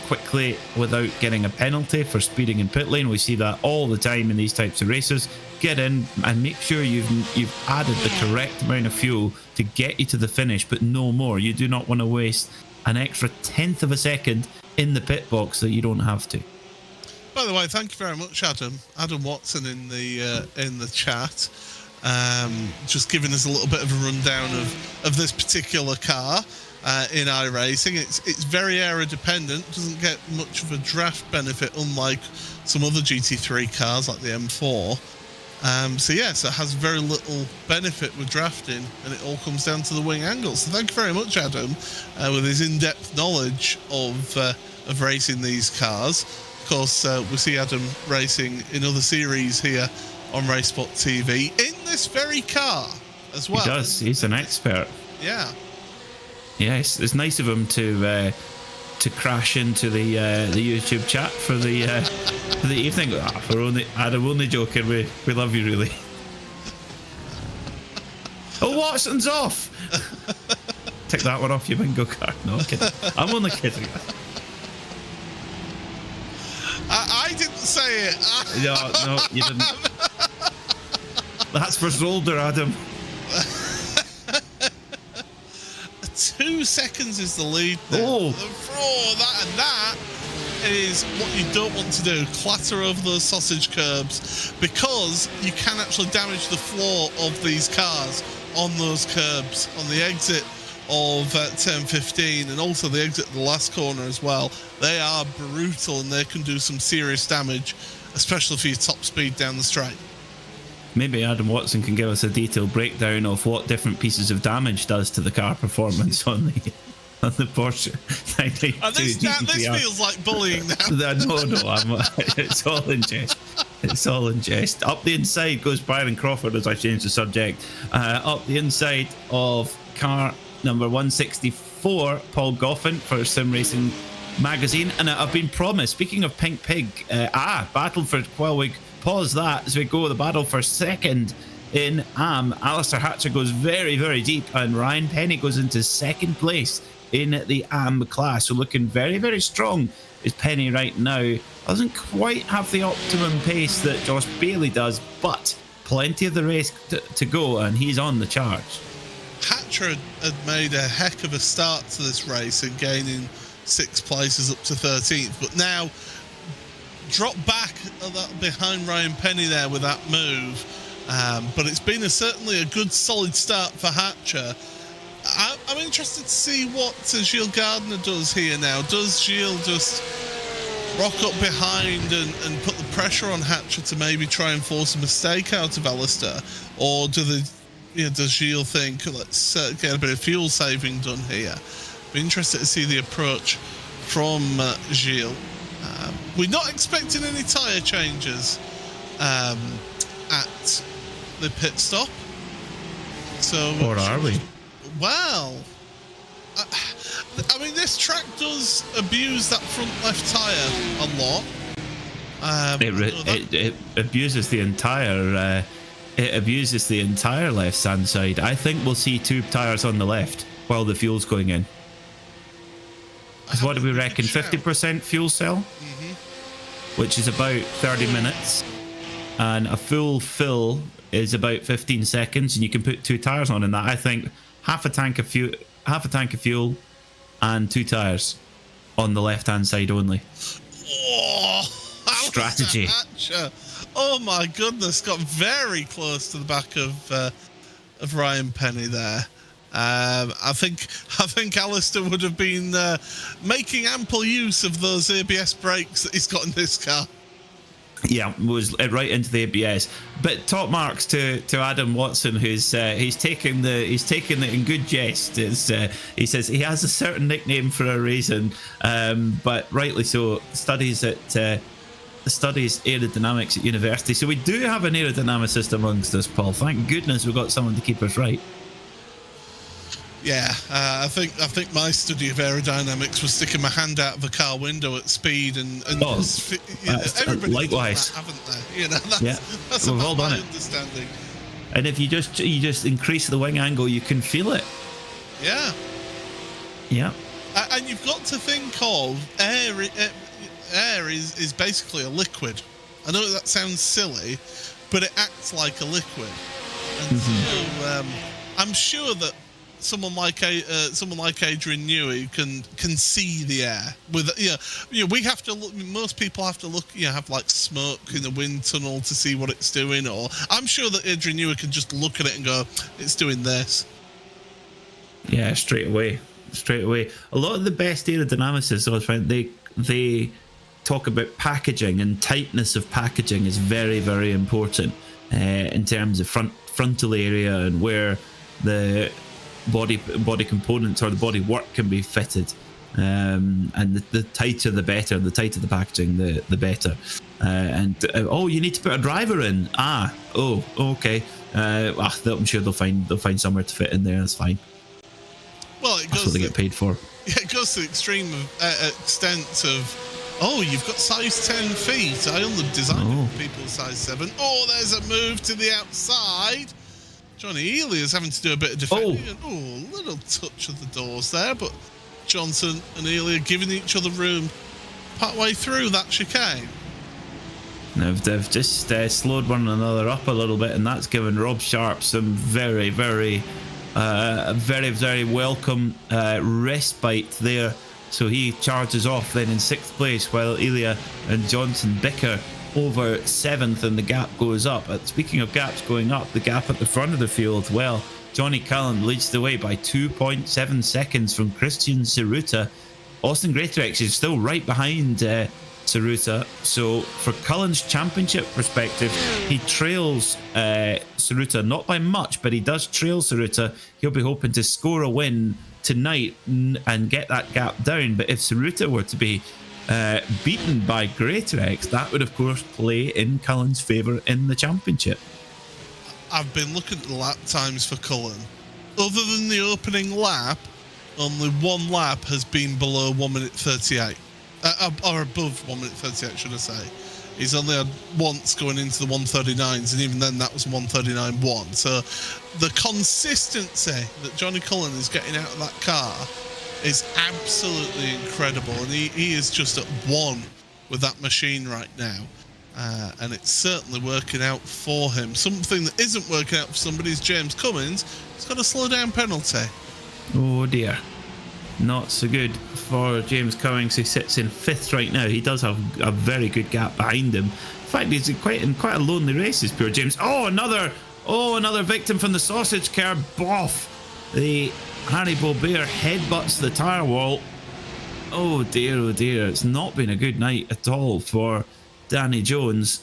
quickly without getting a penalty for speeding in pit lane. We see that all the time in these types of races. Get in and make sure you've added the correct amount of fuel to get you to the finish, but no more. You do not want to waste an extra 1/10 of a second in the pit box that you don't have to. By the way, thank you very much, Adam Watson in the chat, just giving us a little bit of a rundown of this particular car in iRacing. It's very aero dependent, doesn't get much of a draft benefit, unlike some other GT3 cars like the M4. So it has very little benefit with drafting, and it all comes down to the wing angle. So thank you very much, Adam, with his in-depth knowledge of racing these cars. Of course, we see Adam racing in other series here on RaceSpotTV in this very car as well. He does. He's an expert. Yeah. Yes, it's nice of him to crash into the YouTube chat for the evening. Adam, only joking. We love you, really. Oh, Watson's off. Take that one off your bingo card. No, I'm kidding. I'm only kidding. I didn't say it. No, you didn't. That's for Zolder, Adam. 2 seconds is the lead there. That is what you don't want to do. Clatter over those sausage curbs, because you can actually damage the floor of these cars on those curbs, on the exit of turn 15 and also the exit of the last corner as well. They are brutal and they can do some serious damage, especially for your top speed down the straight. Maybe Adam Watson can give us a detailed breakdown of what different pieces of damage does to the car performance on the Porsche 992 This feels like bullying now. No, it's all in jest. It's all in jest. Up the inside goes Byron Crawford, as I change the subject. Up the inside of car number 164, Paul Goffin for Sim Racing Magazine. And I've been promised, speaking of Pink Pig, battle for Quellwig. Pause that as we go. The battle for second in AM. Alistair Hatcher goes very, very deep, and Ryan Penny goes into second place in the AM class. So looking very, very strong is Penny right now. Doesn't quite have the optimum pace that Josh Bailey does, but plenty of the race to go, and he's on the charge. Hatcher had made a heck of a start to this race and gaining 6 places up to 13th, but now drop back behind Ryan Penny there with that move. But it's been certainly a good solid start for Hatcher. I'm interested to see what Gilles Gardner does here now. Does Gilles just rock up behind and put the pressure on Hatcher to maybe try and force a mistake out of Alistair? Or does Gilles think, let's get a bit of fuel saving done here? Be interested to see the approach from Gilles. We're not expecting any tyre changes at the pit stop. So, or are we? Well, I mean, this track does abuse that front left tyre a lot. It abuses the entire. It abuses the entire left hand side. I think we'll see 2 tyres on the left while the fuel's going in. What do we reckon? 50% fuel cell, which is about 30 minutes, and a full fill is about 15 seconds, and you can put 2 tyres on in that. I think half a tank of fuel, and 2 tyres on the left-hand side only. Oh, strategy! Oh my goodness, got very close to the back of Ryan Penny there. I think Alistair would have been making ample use of those ABS brakes that he's got in this car. Yeah, was right into the ABS. But top marks to Adam Watson, who's he's taking it in good jest. He says he has a certain nickname for a reason, but rightly so. Studies aerodynamics at university. So we do have an aerodynamicist amongst us, Paul. Thank goodness we've got someone to keep us right. Yeah, I think my study of aerodynamics was sticking my hand out of a car window at speed and everybody likewise, haven't they? You know, that's we've all done my it. understanding. And if you just increase the wing angle, you can feel it. Yeah. Yeah. And you've got to think of air. Air is basically a liquid. I know that sounds silly, but it acts like a liquid. And so I'm sure that someone like Adrian Newey can see the air with we have to look. Most people have to look. Have like smoke in the wind tunnel to see what it's doing. Or I'm sure that Adrian Newey can just look at it and go, "It's doing this." Yeah, straight away. A lot of the best aerodynamicists I find they talk about packaging, and tightness of packaging is very, very important in terms of frontal area and where the body components or the body work can be fitted, and the tighter the better. The tighter the packaging, the better. You need to put a driver in. Okay. I'm sure they'll find somewhere to fit in there. That's fine. Well, that's what they get paid for. Yeah, it goes to the extreme extent of. Oh, you've got size 10 feet. I only designed for people size 7. Oh, there's a move to the outside. Johnny Elia's having to do a bit of defending. A little touch of the doors there, but Johnson and Elia giving each other room part way through that chicane. They've just slowed one another up a little bit, and that's given Rob Sharp some very, very, very, very welcome respite there. So he charges off then in 6th place, while Elia and Johnson bicker over 7th, and the gap goes up. Speaking of gaps going up, the gap at the front of the field, well, Johnny Cullen leads the way by 2.7 seconds from Christian Cerruta. Austin Greatorex is still right behind Cerruta. So for Cullen's championship perspective, he trails Cerruta, not by much, but he does trail Cerruta. He'll be hoping to score a win tonight and get that gap down. But if Cerruta were to be beaten by Greatorex, that would of course play in Cullen's favour in the championship. I've been looking at the lap times for Cullen. Other than the opening lap, only one lap has been below 1 minute 38. Or above 1 minute 38, should I say. He's only had once going into the 139s, and even then that was 139.1. So the consistency that Johnny Cullen is getting out of that car is absolutely incredible, and he is just at one with that machine right now, and it's certainly working out for him. Something that isn't working out for somebody is James Cummins. He's got a slow down penalty. Oh dear, not so good for James Cummins, who sits in 5th right now. He does have a very good gap behind him. In fact, he's in quite a lonely race, is poor James. Another victim from the sausage car. Boff! The Haribo Bear headbutts the tyre wall. Oh dear, it's not been a good night at all for Danny Jones.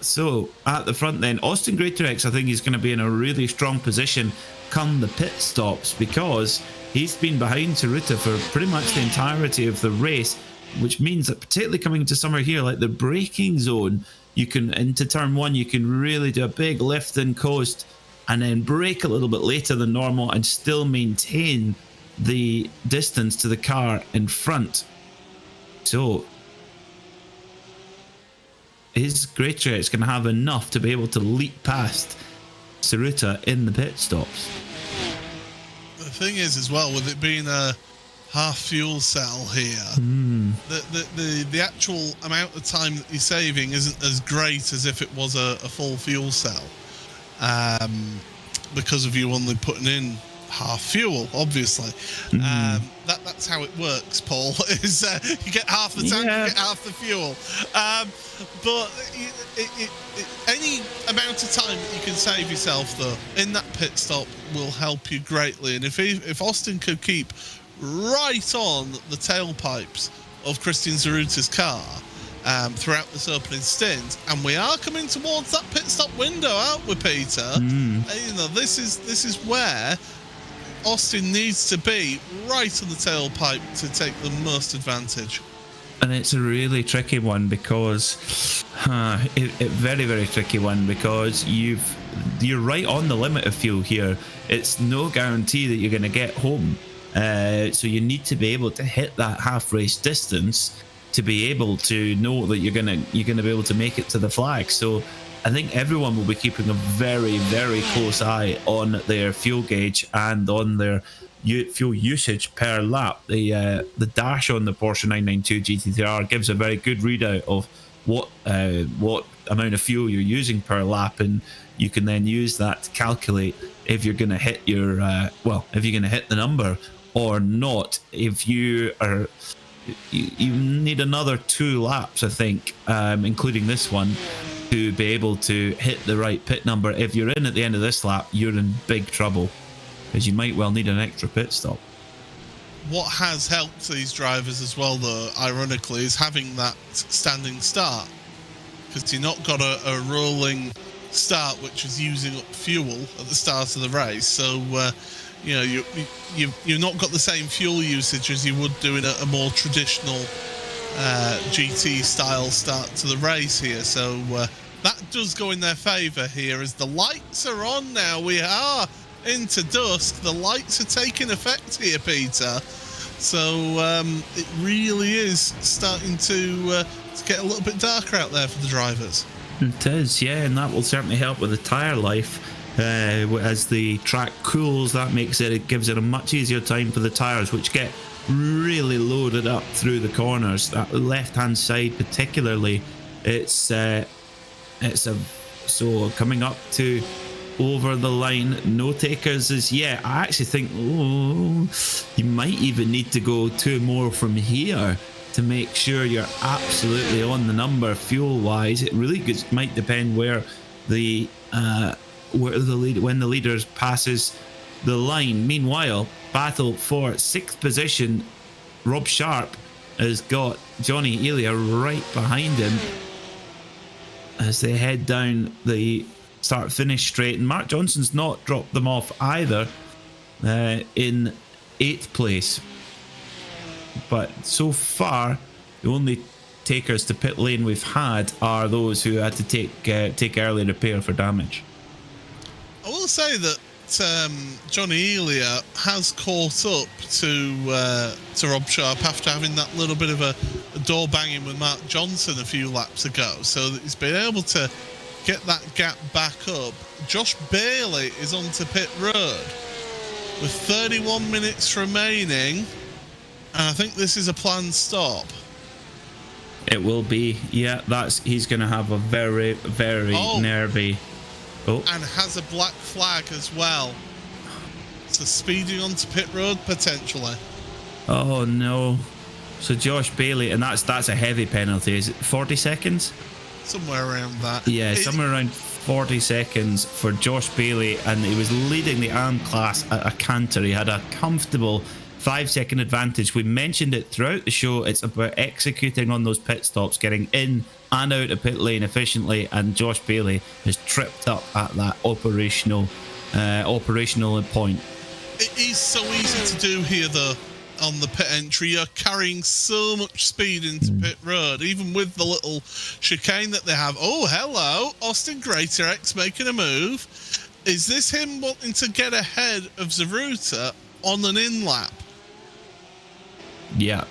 So at the front then, Austin Greatorex, I think he's going to be in a really strong position come the pit stops, because he's been behind Cerruta for pretty much the entirety of the race, which means that particularly coming into summer here, like the braking zone, you can, into turn 1, you can really do a big lift and coast and then brake a little bit later than normal and still maintain the distance to the car in front. So is Greatorex going to have enough to be able to leap past Cerruta in the pit stops? The thing is, as well, with it being a half fuel cell here, the actual amount of time that you're saving isn't as great as if it was a full fuel cell, because of you only putting in half fuel, obviously. That's how it works, Paul. Is you get half the tank, you get half the fuel. But any amount of time that you can save yourself, though, in that pit stop will help you greatly. And if Austin could keep right on the tailpipes of Christian Zaruta's car throughout this opening stint, and we are coming towards that pit stop window, aren't we, Peter? You know, this is where Austin needs to be, right on the tailpipe, to take the most advantage. And it's a really tricky one because very, very tricky one, because you're right on the limit of fuel here. It's no guarantee that you're going to get home. So you need to be able to hit that half race distance to be able to know that you're gonna be able to make it to the flag. So I think everyone will be keeping a very, very close eye on their fuel gauge and on their fuel usage per lap. The dash on the Porsche 992 GT3R gives a very good readout of what amount of fuel you're using per lap, and you can then use that to calculate if you're going to hit your if you're going to hit the number or not. If you need another 2 laps, I think, including this one, to be able to hit the right pit number. If you're in at the end of this lap, you're in big trouble, because you might well need an extra pit stop. What has helped these drivers as well, though, ironically, is having that standing start, because you've not got a rolling start which is using up fuel at the start of the race. So you know, you've not got the same fuel usage as you would do in a more traditional GT style start to the race here. So that does go in their favour here, as the lights are on now. We are into dusk. The lights are taking effect here, Peter. So it really is starting to get a little bit darker out there for the drivers. It is, yeah, and that will certainly help with the tyre life. As the track cools, that makes it gives it a much easier time for the tyres, which get really loaded up through the corners. That left-hand side particularly, so coming up to over the line, no takers as yet. I actually think you might even need to go 2 more from here to make sure you're absolutely on the number fuel wise. It really might depend when the leader passes the line. Meanwhile, battle for 6th position, Rob Sharp has got Johnny Elia right behind him as they head down the start-finish straight, and Mark Johnson's not dropped them off either, in 8th place. But so far, the only takers to pit lane we've had are those who had to take early repair for damage. I will say that Johnny Elia has caught up to Rob Sharp after having that little bit of a door banging with Mark Johnson a few laps ago, so that he's been able to get that gap back up. Josh Bailey is onto pit road with 31 minutes remaining, and I think this is a planned stop. It will be, yeah. He's going to have a very, very nervy. And has a black flag as well. So speeding onto pit road potentially. Oh no! So Josh Bailey, and that's a heavy penalty. Is it 40 seconds? Somewhere around that. Yeah, somewhere around 40 seconds for Josh Bailey, and he was leading the ARM class at a canter. He had a comfortable 5-second advantage. We mentioned it throughout the show. It's about executing on those pit stops, getting in and out of pit lane efficiently, and Josh Bailey has tripped up at that operational point. It is so easy to do here, though. On the pit entry, you're carrying so much speed into pit road, even with the little chicane that they have. Oh, hello, Austin Greatorex making a move. Is this him wanting to get ahead of Zaruta on an in lap? Yeah,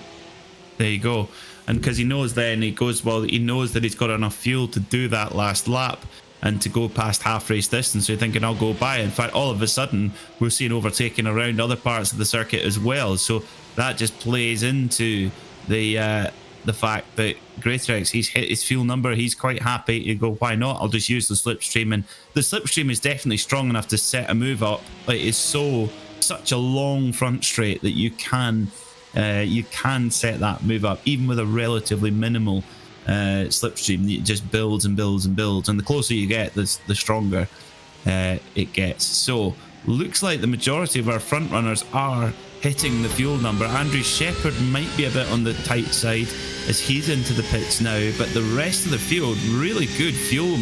there you go. And because he knows he knows that he's got enough fuel to do that last lap and to go past half race distance. So you're thinking, I'll go by. In fact, all of a sudden, we're seeing overtaking around other parts of the circuit as well. So that just plays into the fact that Greatorex, he's hit his fuel number. He's quite happy. You go, why not? I'll just use the slipstream. And the slipstream is definitely strong enough to set a move up. It is so such a long front straight that you can set that move up even with a relatively minimal slipstream. It just builds and builds and builds, and the closer you get, the stronger it gets. So looks like the majority of our front runners are hitting the fuel number. Andrew Shepherd might be a bit on the tight side as he's into the pits now, but the rest of the field, really good fuel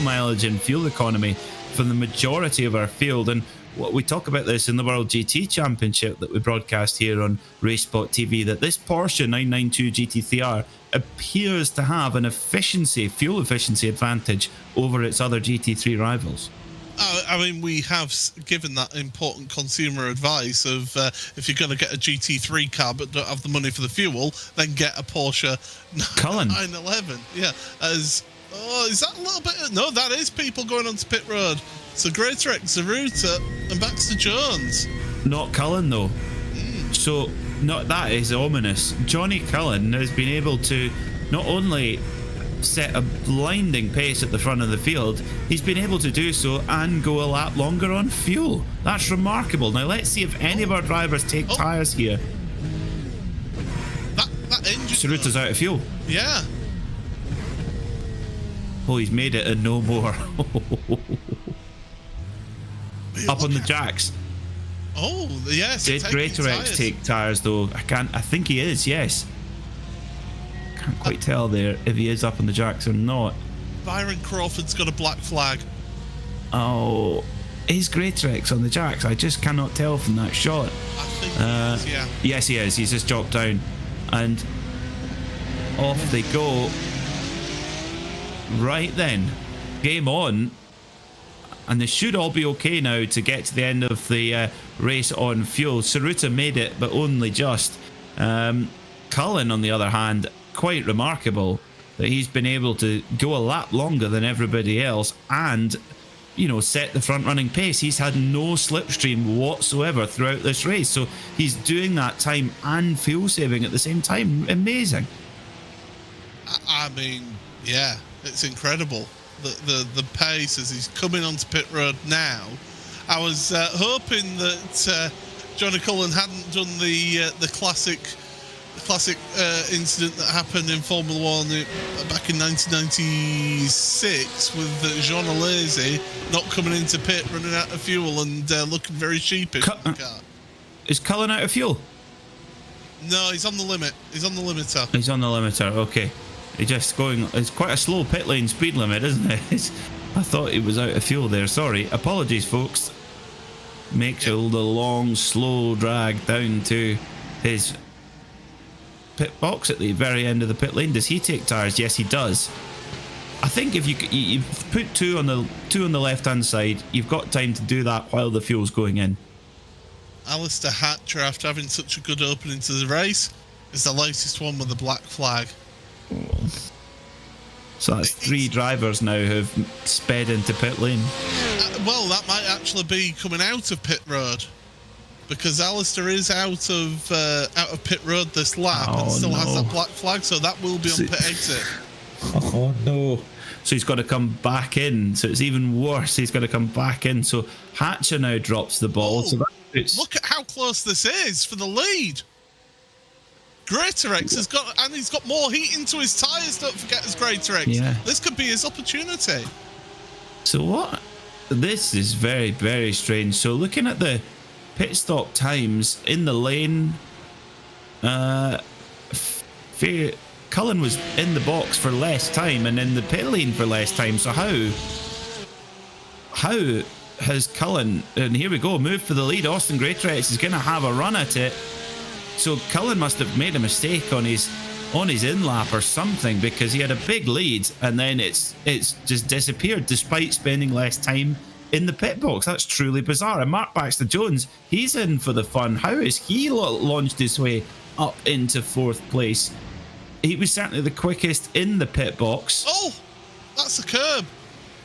mileage and fuel economy for the majority of our field. And we talk about this in the World GT Championship that we broadcast here on RaceSpotTV, that this Porsche 992 GT3R appears to have an fuel efficiency advantage over its other GT3 rivals. I mean, we have given that important consumer advice of if you're going to get a GT3 car but don't have the money for the fuel, then get a Porsche Cullen 911. Yeah, is that a little bit? No, that is people going onto pit road. So Greater X, Zaruta, and Baxter Jones. Not Cullen though. So that is ominous. Johnny Cullen has been able to not only set a blinding pace at the front of the field, he's been able to do so and go a lap longer on fuel. That's remarkable. Now let's see if any of our drivers take tyres here. That engine. Saruta's out of fuel. Yeah. Oh, he's made it and no more. Up on the jacks. Oh, yes. Did Greater X take tyres though? I think he is, yes. Can't quite tell there if he is up on the jacks or not. Byron Crawford's got a black flag. Oh, is Greater X on the jacks? I just cannot tell from that shot. I think he is, yeah. Yes, he is. He's just dropped down. And off they go. Right then. Game on. And they should all be okay now to get to the end of the race on fuel. Saruta made it, but only just. Cullen, on the other hand, quite remarkable that he's been able to go a lap longer than everybody else and, set the front running pace. He's had no slipstream whatsoever throughout this race, so he's doing that time and fuel saving at the same time. Amazing. I mean, yeah, it's incredible. The pace as he's coming onto pit road now. I was hoping that Johnny Cullen hadn't done the classic incident that happened in Formula One back in 1996 with Jean Alesi not coming into pit, running out of fuel and looking very sheepish in the car. Is Cullen out of fuel? No, he's on the limit. He's on the limiter. He's on the limiter, okay. He's just going... It's quite a slow pit lane speed limit, isn't it? I thought he was out of fuel there. Sorry. Apologies, folks. Makes the long, slow drag down to his pit box at the very end of the pit lane. Does he take tyres? Yes, he does. I think if you put two on the left-hand side, you've got time to do that while the fuel's going in. Alistair Hatcher, after having such a good opening to the race, is the latest one with the black flag. So that's three drivers now who've sped into pit lane. Well, that might actually be coming out of pit road, because Alistair is out of pit road this lap and still has that black flag, so that will be on pit exit. Oh no. So he's got to come back in, so it's even worse. He's got to come back in, so Hatcher now drops the ball. So look at how close this is for the lead. Greater X has got, and he's got more heat into his tyres, don't forget, as Greater X. Yeah. This could be his opportunity. So what? This is very, very strange. So looking at the pit stop times in the lane, Cullen was in the box for less time and in the pit lane for less time. So how has Cullen, and here we go, moved for the lead. Austin Greater X is going to have a run at it. So Cullen must have made a mistake on his in-lap or something, because he had a big lead and then it's just disappeared despite spending less time in the pit box. That's truly bizarre. And Mark Baxter Jones, he's in for the fun. How has he launched his way up into fourth place? He was certainly the quickest in the pit box. Oh, that's a curb.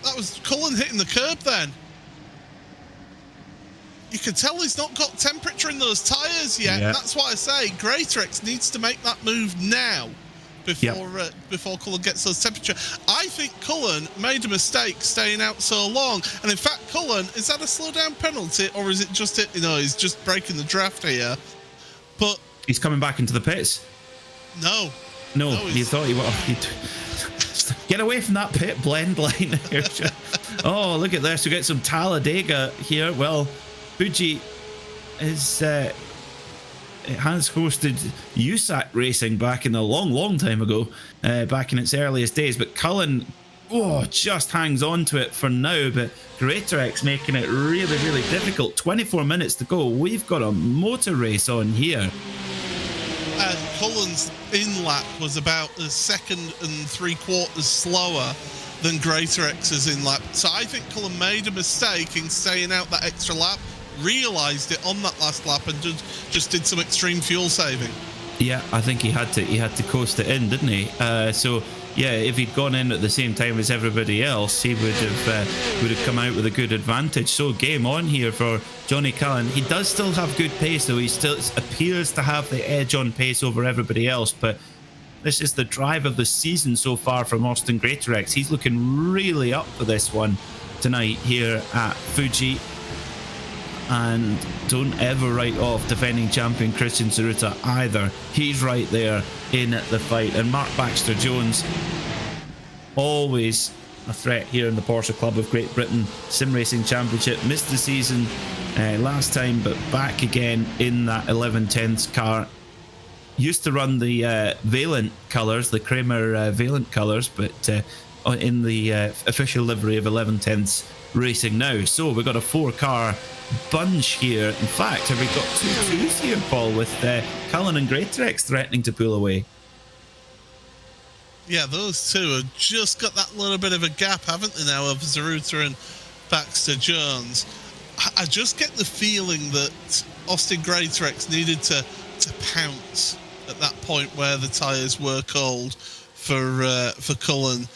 That was Cullen hitting the curb then. You can tell he's not got temperature in those tyres yet. Yeah. That's why I say Greater X needs to make that move now. before Cullen gets those temperature. I think Cullen made a mistake staying out so long. And in fact, Cullen, is that a slow down penalty, or is it just he's just breaking the draft here? But he's coming back into the pits. No, you thought he'd get away from that pit blend line. Oh, look at this. We get some Talladega here. Well, Fuji is it has hosted USAC racing back in a long time ago, back in its earliest days, but Cullen just hangs on to it for now. But Greatorex making it really difficult. 24 minutes to go. We've got a motor race on here. Cullen's in lap was about a second and 3/4 slower than Greatorex's in lap. So I think Cullen made a mistake in staying out that extra lap, realised it on that last lap, and just did some extreme fuel saving. Yeah, I think he had to coast it in, didn't he? So yeah, if he'd gone in at the same time as everybody else, he would have come out with a good advantage. So game on here for Johnny Cullen. He does still have good pace, though. He still appears to have the edge on pace over everybody else. But this is the drive of the season so far from Austin Greatorex. He's looking really up for this one tonight here at Fuji. And don't ever write off defending champion Christian Tsuruta either. He's right there in the fight. And Mark Baxter Jones, always a threat here in the Porsche Club of Great Britain Sim Racing Championship. Missed the season last time, but back again in that 11/10 car. Used to run the Valent colours, the Kramer Valent colours, but in the official livery of 11/10 Racing now. So we've got a 4-car bunch here. In fact, have we got 2 twos here, Paul, with Cullen and Greatorex threatening to pull away? Yeah, those two have just got that little bit of a gap, haven't they, now, of Tsuruta and Baxter Jones. I just get the feeling that Austin Greatorex needed to pounce at that point where the tyres were cold for Cullen.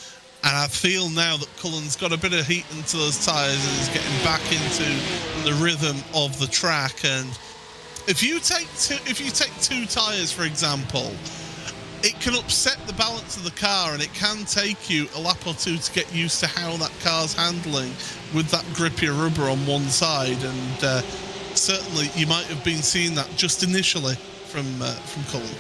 And I feel now that Cullen's got a bit of heat into those tyres and is getting back into the rhythm of the track. And if you take two tyres, for example, it can upset the balance of the car, and it can take you a lap or two to get used to how that car's handling with that grippier rubber on one side. And certainly you might have been seeing that just initially from Cullen.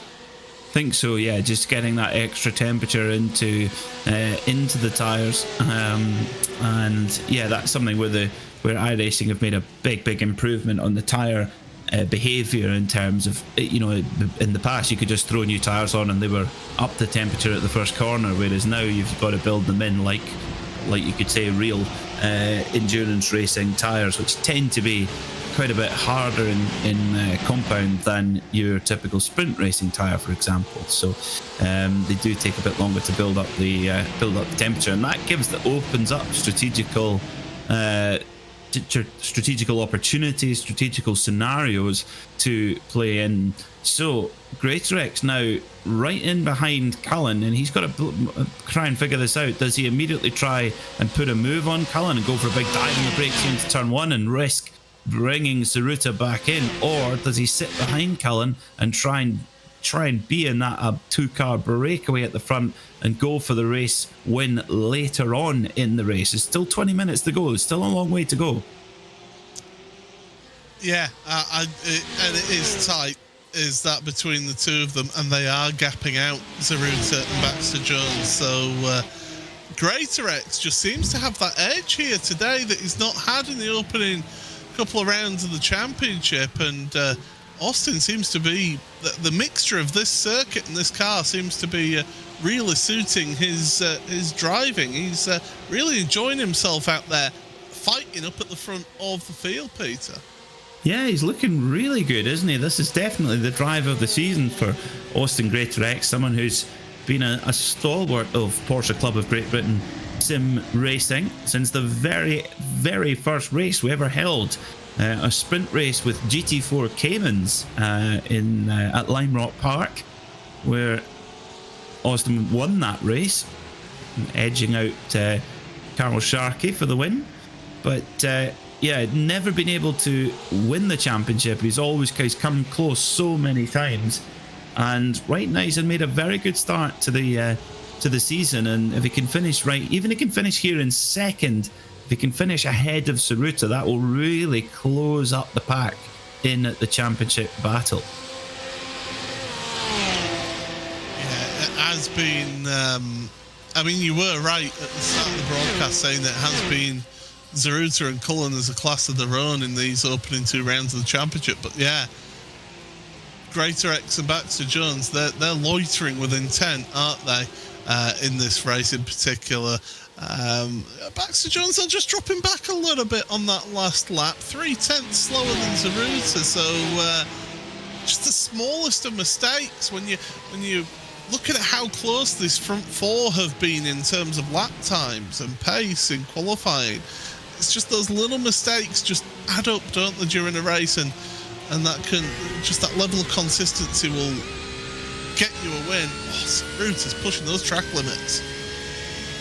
Think so, yeah. Just getting that extra temperature into the tires, and yeah, that's something where iRacing have made a big improvement on the tire behavior in terms of, in the past you could just throw new tires on and they were up the temperature at the first corner, whereas now you've got to build them in like you could say real endurance racing tires, which tend to be quite a bit harder in compound than your typical sprint racing tire, for example. So they do take a bit longer to build up the temperature, and that opens up strategical opportunities, strategical scenarios to play in. So Greatorex now right in behind Cullen, and he's got to try and figure this out. Does he immediately try and put a move on Cullen and go for a big dive on the brakes into turn 1 and risk bringing Tsuruta back in, or does he sit behind Cullen and try and be in that 2-car breakaway at the front and go for the race win later on in the race? It's still 20 minutes to go. It's still a long way to go. Yeah, and it is tight, is that between the two of them, and they are gapping out Tsuruta and Baxter Jones. So Greatorex just seems to have that edge here today that he's not had in the opening couple of rounds of the championship, and Austin seems to be the mixture of this circuit and this car seems to be really suiting his driving. He's really enjoying himself out there fighting up at the front of the field, Peter. Yeah, he's looking really good, isn't he? This is definitely the drive of the season for Austin Greatorex, someone who's been a stalwart of Porsche Club of Great Britain Sim Racing since the very first race we ever held, a sprint race with GT4 Caymans at Lime Rock Park, where Austin won that race, edging out Carl Sharkey for the win. But yeah, never been able to win the championship. He's come close so many times, And right now he's made a very good start to the season, and if he can finish right, even if he can finish here in second, if he can finish ahead of Tsuruta, that will really close up the pack in the championship battle. Yeah, it has been. I mean, you were right at the start of the broadcast saying that it has been Tsuruta and Cullen as a class of their own in these opening 2 rounds of the championship. But yeah, Greater X and Baxter Jones, they're loitering with intent, aren't they? In this race in particular. Baxter Jones are just dropping back a little bit on that last lap, 0.3 slower than Tsuruta. So just the smallest of mistakes when you look at how close these front 4 have been in terms of lap times and pace in qualifying. It's just those little mistakes just add up, don't they, during a race, and that can just that level of consistency will get you a win. Oh, Tsuruta's pushing those track limits.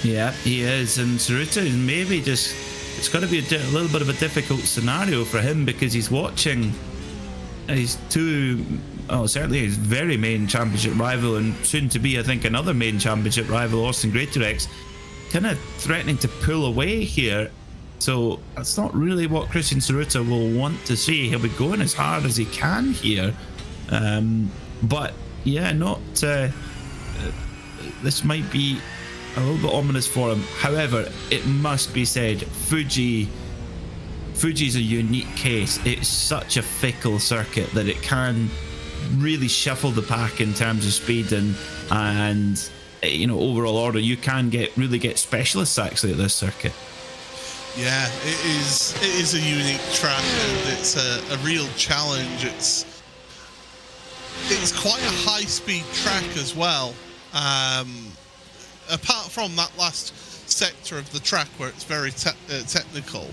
Yeah, he is, and Tsuruta is maybe just, it's got to be a little bit of a difficult scenario for him, because he's watching his certainly his very main championship rival, and soon to be, I think, another main championship rival, Austin Greatorex, kind of threatening to pull away here. So that's not really what Christian Tsuruta will want to see. He'll be going as hard as he can here, but yeah, this might be a little bit ominous for him. However, it must be said, Fuji's a unique case. It's such a fickle circuit that it can really shuffle the pack in terms of speed and overall order. You can really get specialists actually at this circuit. Yeah, it is a unique track, and it's a real challenge. It's quite a high-speed track as well. Apart from that last sector of the track where it's very technical,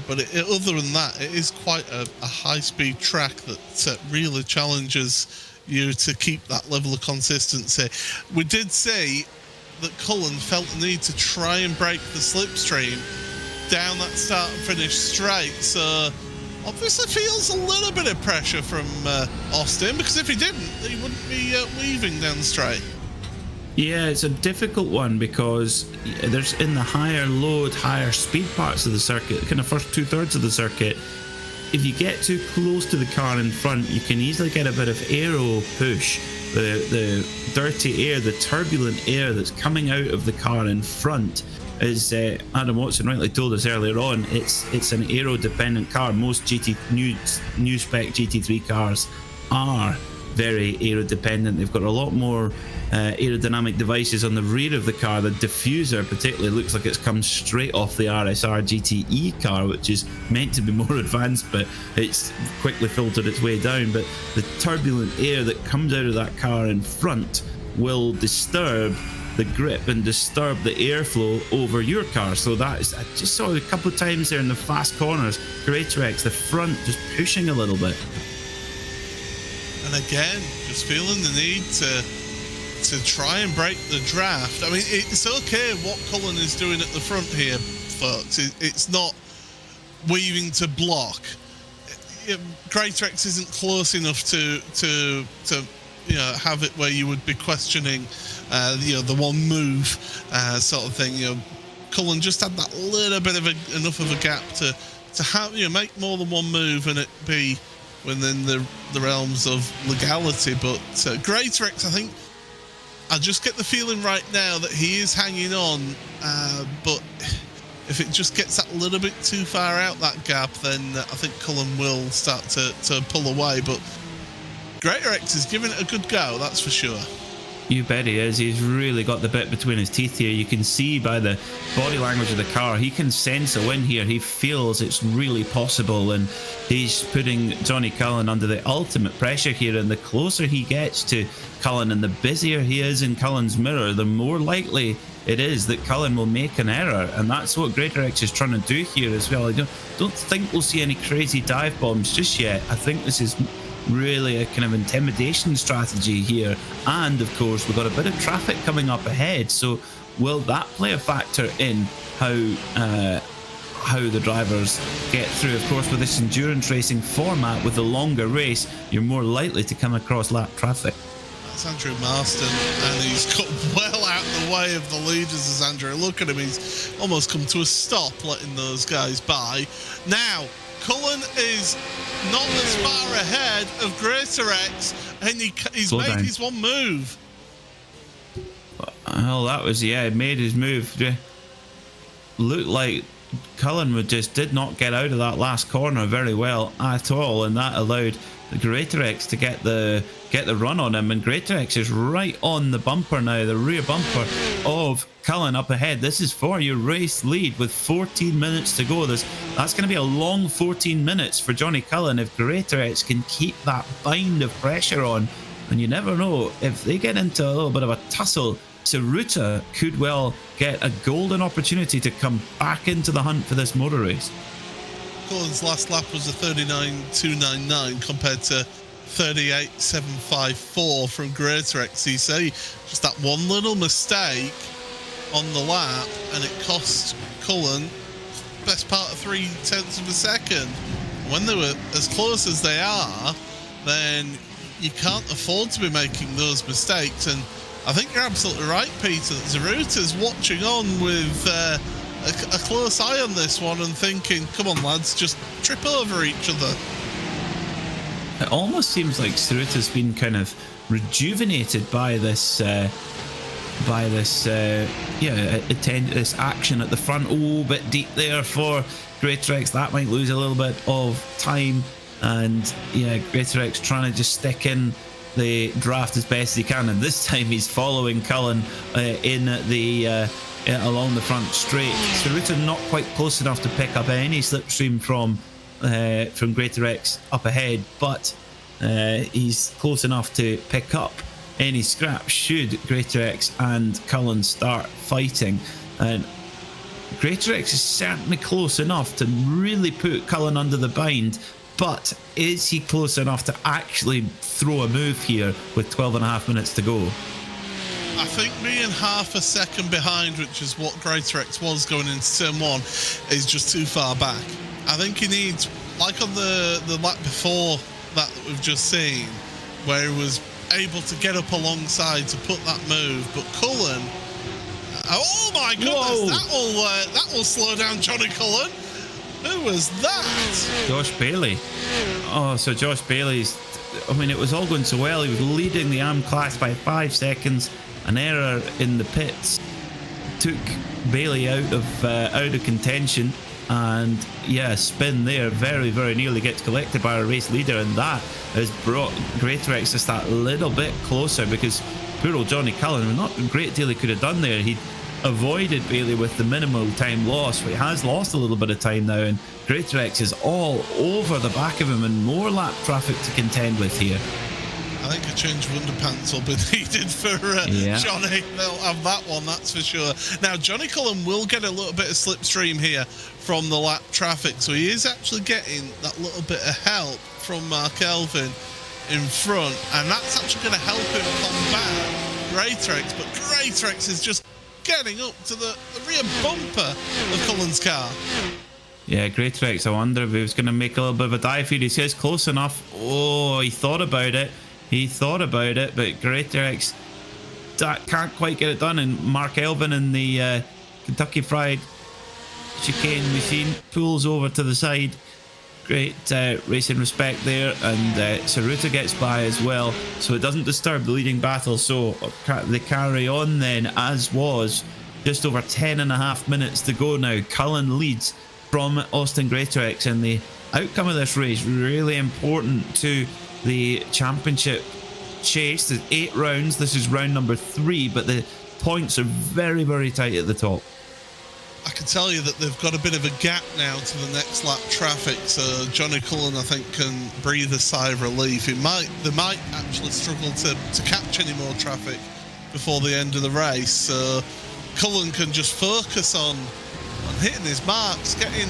but other than that, it is quite a high-speed track that really challenges you to keep that level of consistency. We did see that Cullen felt the need to try and break the slipstream down that start and finish straight, so obviously feels a little bit of pressure from Austin, because if he didn't, he wouldn't be weaving down the straight. Yeah, it's a difficult one, because there's in the higher load, higher speed parts of the circuit, kind of first 2/3 of the circuit, if you get too close to the car in front, you can easily get a bit of aero push. The dirty air, the turbulent air that's coming out of the car in front, as Adam Watson rightly told us earlier on, it's an aero-dependent car. Most new spec GT3 cars are very aero-dependent. They've got a lot more aerodynamic devices on the rear of the car. The diffuser particularly looks like it's come straight off the RSR GTE car, which is meant to be more advanced, but it's quickly filtered its way down. But the turbulent air that comes out of that car in front will disturb the grip and disturb the airflow over your car. So that is, I just saw a couple of times there in the fast corners, Greatorex, the front just pushing a little bit. And again, just feeling the need to try and break the draft. I mean, it's okay what Cullen is doing at the front here, folks. It's not weaving to block. Greatorex isn't close enough to have it where you would be questioning the one move sort of thing. Cullen just had that little bit of enough of a gap to have make more than one move and it be within the realms of legality. But Greatorex, I think, I just get the feeling right now that he is hanging on, but if it just gets that little bit too far out, that gap, then I think Cullen will start to pull away. But Greatorex is giving it a good go, that's for sure. You bet he is. He's really got the bit between his teeth here. You can see by the body language of the car, he can sense a win here. He feels it's really possible, and he's putting Johnny Cullen under the ultimate pressure here. And the closer he gets to Cullen and the busier he is in Cullen's mirror, the more likely it is that Cullen will make an error. And that's what Greatorex is trying to do here as well. I don't think we'll see any crazy dive bombs just yet. I think this is really a kind of intimidation strategy here, and of course we've got a bit of traffic coming up ahead, so will that play a factor in how how the drivers get through. Of course, with this endurance racing format, with the longer race, you're more likely to come across lap traffic. That's Andrew Marston, and he's got well out of the way of the leaders as Andrew. Look at him, he's almost come to a stop letting those guys by. Now, Cullen is not as far ahead of Greater X, and he's made his one move. Well, that was, yeah, he made his move. Looked like Cullen just did not get out of that last corner very well at all, and that allowed the Greater X to get the run on him. And Greater X is right on the bumper now, the rear bumper of Cullen up ahead. This is for your race lead with 14 minutes to go. That's going to be a long 14 minutes for Johnny Cullen if Greater X can keep that bind of pressure on. And you never know, if they get into a little bit of a tussle, Tsuruta could well get a golden opportunity to come back into the hunt for this motor race. Cullen's last lap was a 39.299 compared to 38.754 from Greater X. You say just that one little mistake on the lap, and it cost Cullen best part of 0.3 of a second. When they were as close as they are, then you can't afford to be making those mistakes. And I think you're absolutely right, Peter. Tsuruta's watching on with a close eye on this one and thinking, come on, lads, just trip over each other. It almost seems like Tsuruta's been kind of rejuvenated by this this action at the front. Oh, bit deep there for Greater X. That might lose a little bit of time. And yeah, Greater X trying to just stick in the draft as best he can, and this time he's following Cullen in the along the front straight. Tsuruta not quite close enough to pick up any slipstream from Greater X up ahead, but he's close enough to pick up any scrap should Greater X and Cullen start fighting. And Greater X is certainly close enough to really put Cullen under the bind, but is he close enough to actually throw a move here with 12.5 minutes to go? I think being half a second behind, which is what Greater X was going into turn one, is just too far back. I think he needs, like on the lap before that we've just seen, where he was able to get up alongside to put that move. But Cullen, oh my goodness, that will slow down Johnny Cullen. Who was that? Josh Bailey. Oh, so Josh Bailey's, I mean, it was all going so well. He was leading the AM class by 5 seconds. An error in the pits took Bailey out of contention, and yeah, spin there very, very nearly gets collected by a race leader, and that has brought Greater X just that little bit closer, because poor old Johnny Cullen, not a great deal he could have done there. He avoided Bailey with the minimal time loss, but he has lost a little bit of time now, and Greater X is all over the back of him, and more lap traffic to contend with here. I think a change of underpants will be needed for Johnny. They'll have that one, that's for sure. Now, Johnny Cullen will get a little bit of slipstream here from the lap traffic, so he is actually getting that little bit of help from Mark Elvin in front, and that's actually going to help him combat Greater X, but Greater X is just getting up to the rear bumper of Cullen's car. Yeah, Greater X, I wonder if he was going to make a little bit of a dive here. He says close enough. Oh, he thought about it. But Greater X can't quite get it done. And Mark Elvin in the Kentucky Fried chicane machine pulls over to the side. Great racing respect there, and Tsuruta gets by as well, so it doesn't disturb the leading battle. So they carry on then, as was. Just over 10.5 minutes to go now. Cullen leads from Austin Greater X, and the outcome of this race really important to the championship chase. There's 8 rounds. This is round number 3, but the points are very, very tight at the top. I can tell you that they've got a bit of a gap now to the next lap traffic, so Johnny Cullen, I think, can breathe a sigh of relief. They might actually struggle to catch any more traffic before the end of the race, so Cullen can just focus on hitting his marks, getting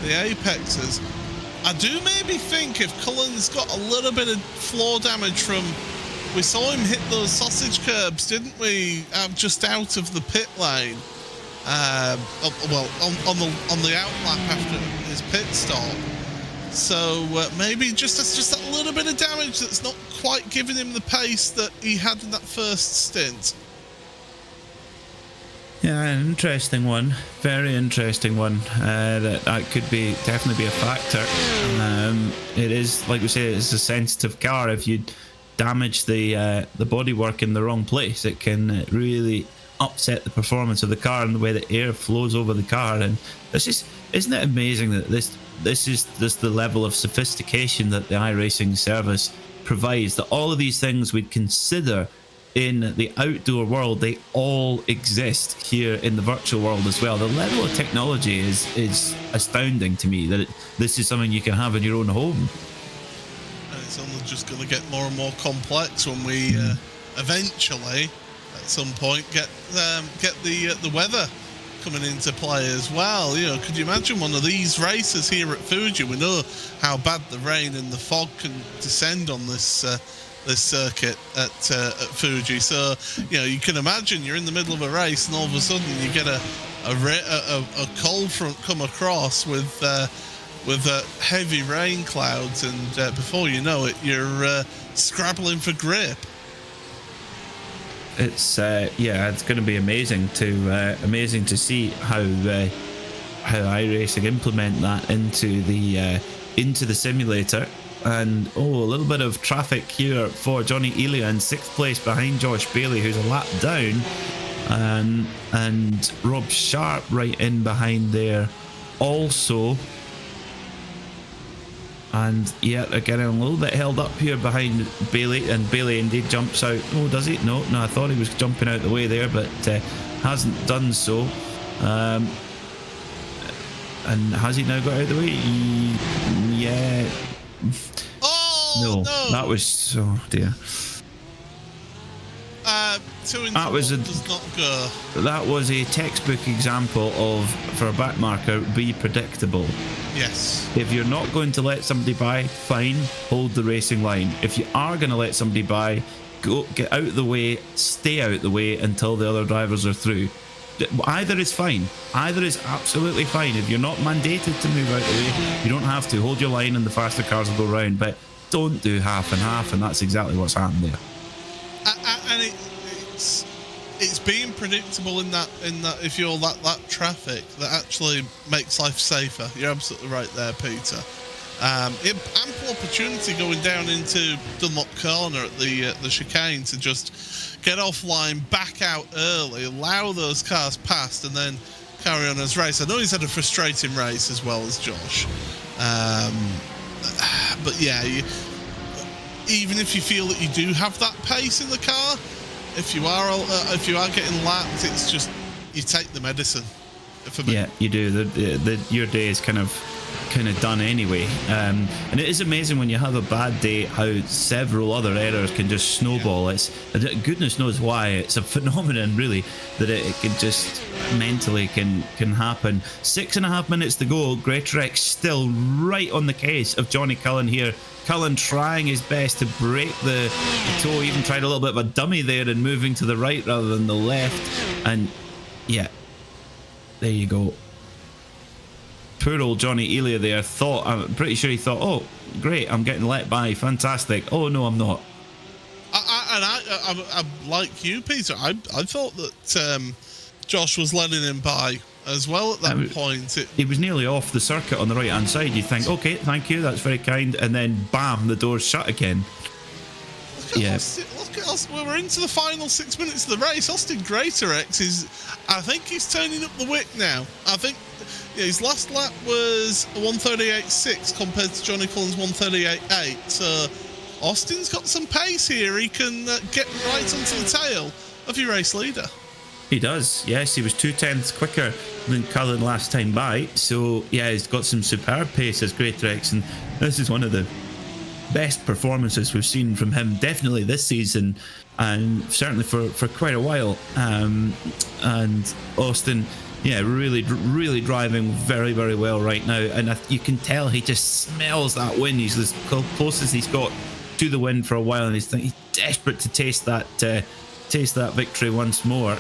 the apexes. I do maybe think if Cullen's got a little bit of floor damage from, we saw him hit those sausage curbs, didn't we, just out of the pit lane. On the outlap after his pit stop. So maybe that's just that little bit of damage that's not quite giving him the pace that he had in that first stint. Yeah, an interesting one. Very interesting one. That could definitely be a factor. It is, like we say, it's a sensitive car. If you damage the bodywork in the wrong place, it can really upset the performance of the car and the way that air flows over the car. And isn't it amazing that this is the level of sophistication that the iRacing service provides, that all of these things we'd consider in the outdoor world, they all exist here in the virtual world as well. The level of technology is astounding to me, that this is something you can have in your own home. And it's only just going to get more and more complex when we eventually, at some point, get the weather coming into play as well. You know, could you imagine one of these races here at Fuji? We know how bad the rain and the fog can descend on this circuit at Fuji. So, you know, you can imagine you're in the middle of a race and all of a sudden you get a cold front come across with heavy rain clouds, and before you know it, you're scrabbling for grip. It's it's going to be amazing to see how iRacing implement that into the simulator. And a little bit of traffic here for Johnny Elia in 6th place behind Josh Bailey, who's a lap down, and Rob Sharp right in behind there also. And yeah, they're getting a little bit held up here behind Bailey, and Bailey indeed jumps out. Oh, does he? No, I thought he was jumping out the way there, but hasn't done so. And has he now got out of the way? Yeah. Oh no! That was, oh dear. That does not go. That was a textbook example of, for a back marker, be predictable. Yes. If you're not going to let somebody by, fine, hold the racing line. If you are going to let somebody by, get out of the way, stay out of the way until the other drivers are through. Either is fine. Either is absolutely fine. If you're not mandated to move out of the way, you don't have to. Hold your line and the faster cars will go round. But don't do half and half, and that's exactly what's happened there. And it's being predictable in that if you're that traffic, that actually makes life safer. You're absolutely right there, Peter. Ample opportunity going down into Dunlop Corner at the chicane to just get offline, back out early, allow those cars past, and then carry on his race. I know he's had a frustrating race as well as Josh, but yeah, even if you feel that you do have that pace in the car, if you are getting lapped, it's just you take the medicine. Yeah, you do. Your day is kind of done anyway, and it is amazing when you have a bad day how several other errors can just snowball. It's goodness knows why. It's a phenomenon really that it can just mentally can happen. 6.5 minutes to go. Greatorex still right on the case of Johnny Cullen here. Cullen trying his best to break the toe, even tried a little bit of a dummy there and moving to the right rather than the left, and yeah, there you go. Poor old Johnny Elia there I'm pretty sure he thought, oh great, I'm getting let by, fantastic. Oh no, I'm not. I'm like you, Peter. I thought that Josh was letting him by as well at that point. He was nearly off the circuit on the right hand side. You think, okay, thank you, that's very kind, and then bam, the door's shut again. Look at us. We're into the final 6 minutes of the race. Austin Greatorex I think he's turning up the wick now. I think his last lap was a 1:38.6 compared to Johnny Cullen's 1:38.8. So Austin's got some pace here. He can get right onto the tail of your race leader. He does, yes. He was 0.2 quicker than Cullen last time by. So yeah, he's got some superb pace as Greatorex, and this is one of the best performances we've seen from him, definitely this season, and certainly for quite a while. And Austin, yeah, really driving very, very well right now, and you can tell he just smells that win. He's as close as he's got to the win for a while, and he's desperate to taste that victory once more.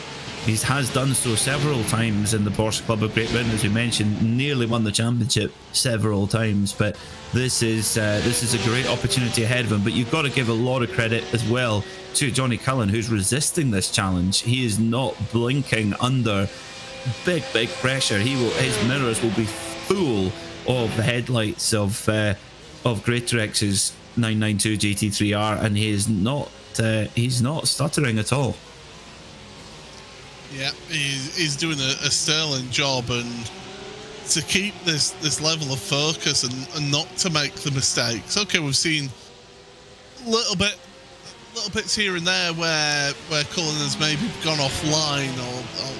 He has done so several times in the Porsche Club of Great Britain, as we mentioned, nearly won the championship several times. But this is a great opportunity ahead of him. But you've got to give a lot of credit as well to Johnny Cullen, who's resisting this challenge. He is not blinking under big pressure. His mirrors will be full of the headlights of Greatorex's 992 GT3R, and he's not stuttering at all. Yeah, he's doing a sterling job, and to keep this level of focus and not to make the mistakes. Okay, we've seen little bits here and there where Cullen has maybe gone offline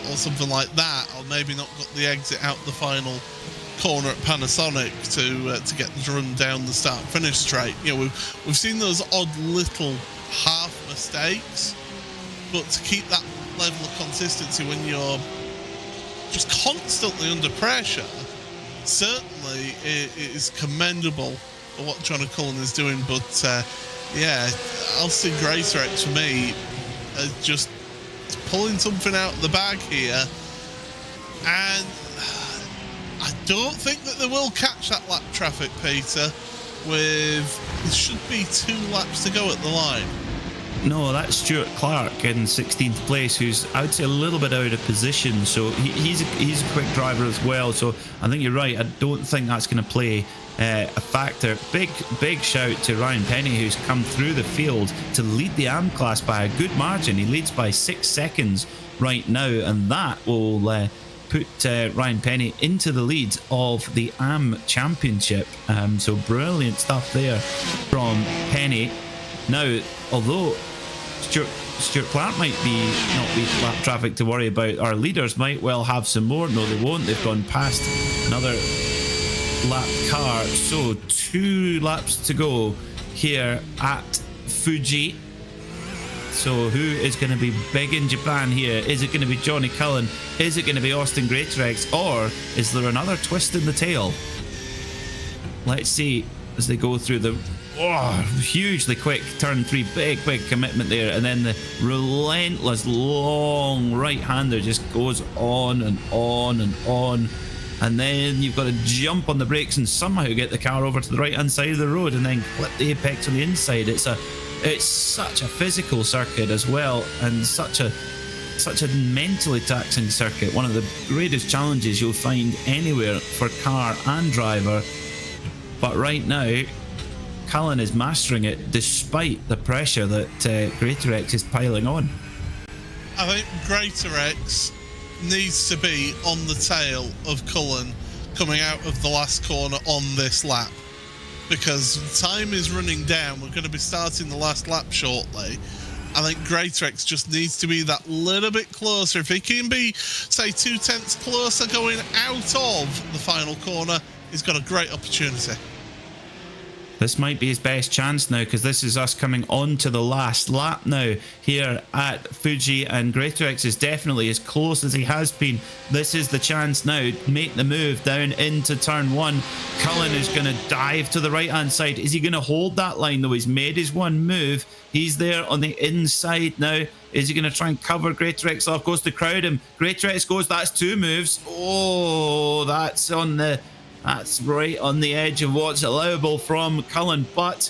or something like that, or maybe not got the exit out the final corner at Panasonic to get the run down the start-finish straight. You know, we've seen those odd little half mistakes, but to keep that level of consistency when you're just constantly under pressure, certainly it is commendable for what Johnny Cullen is doing. But yeah, I'll see Greatorx for me just pulling something out of the bag here, and I don't think that they will catch that lap traffic, Peter. There should be 2 laps to go at the line. No, that's Stuart Clark in 16th place, who's, I would say, a little bit out of position. So he's a quick driver as well. So I think you're right. I don't think that's going to play a factor. Big shout to Ryan Penny, who's come through the field to lead the AM class by a good margin. He leads by 6 seconds right now, and that will put Ryan Penny into the lead of the AM Championship. So brilliant stuff there from Penny. Now, although Stuart Clark might not be lap traffic to worry about, our leaders might well have some more. No, they won't. They've gone past another lap car. So 2 laps to go here at Fuji. So who is going to be big in Japan here? Is it going to be Johnny Cullen? Is it going to be Austin Greatorex? Or is there another twist in the tail? Let's see as they go through the hugely quick turn 3, big commitment there, and then the relentless long right-hander just goes on and on and on, and then you've got to jump on the brakes and somehow get the car over to the right-hand side of the road and then clip the apex on the inside. It's such a physical circuit as well, and such a mentally taxing circuit. One of the greatest challenges you'll find anywhere for car and driver. But right now, Cullen is mastering it despite the pressure that Greatorex is piling on. I think Greatorex needs to be on the tail of Cullen coming out of the last corner on this lap, because time is running down. We're going to be starting the last lap shortly. I think Greatorex just needs to be that little bit closer. If he can be, say, 0.2 closer going out of the final corner, he's got a great opportunity. This might be his best chance now, because this is us coming on to the last lap now here at Fuji, and Greatorex is definitely as close as he has been. This is the chance now. Make the move down into turn 1. Cullen is going to dive to the right-hand side. Is he going to hold that line, though? He's made his one move. He's there on the inside now. Is he going to try and cover Greatorex off? Goes to crowd him. Greatorex goes. That's 2 moves. Oh, that's right on the edge of what's allowable from Cullen, but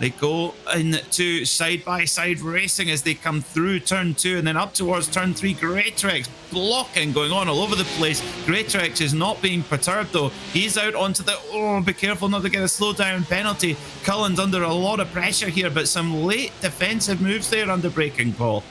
they go into side-by-side racing as they come through turn 2 and then up towards turn 3. Greatorex blocking, going on all over the place. Greatorex is not being perturbed though. He's out onto the, be careful not to get a slow down penalty. Cullen's under a lot of pressure here, but some late defensive moves there under braking, Paul.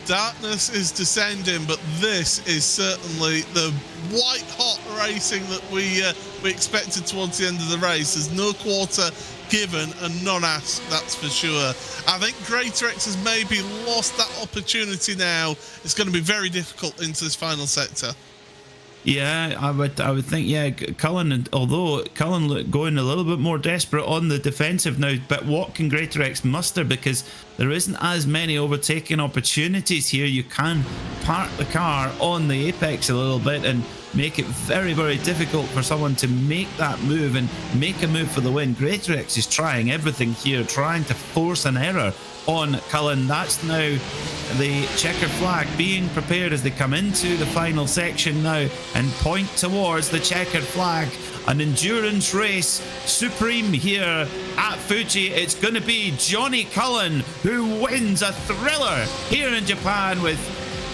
Darkness is descending, but this is certainly the white-hot racing that we expected towards the end of the race. There's no quarter given and none asked, that's for sure. I think Greatorex has maybe lost that opportunity now. It's going to be very difficult into this final sector. Yeah, I would think, yeah, Cullen, although Cullen going a little bit more desperate on the defensive now, but what can Greatorex muster? Because there isn't as many overtaking opportunities here. You can park the car on the apex a little bit, and make it very, very difficult for someone to make that move and make a move for the win. Greatorex is trying everything here, trying to force an error on Cullen. That's now the checkered flag being prepared as they come into the final section now and point towards the checkered flag. An endurance race supreme here at Fuji. It's going to be Johnny Cullen who wins a thriller here in Japan, with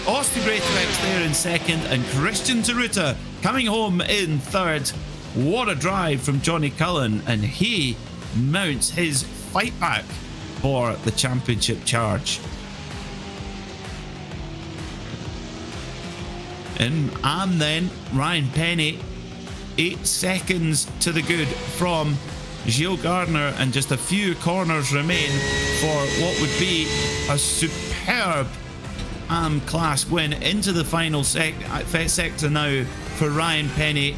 Austin Greatorex there in second and Christian Tsuruta coming home in third. What a drive from Johnny Cullen, and he mounts his fight back for the championship charge. And then Ryan Penny, 8 seconds to the good from Gilles Gardner, and just a few corners remain for what would be a superb class win into the final sector now for Ryan Penny.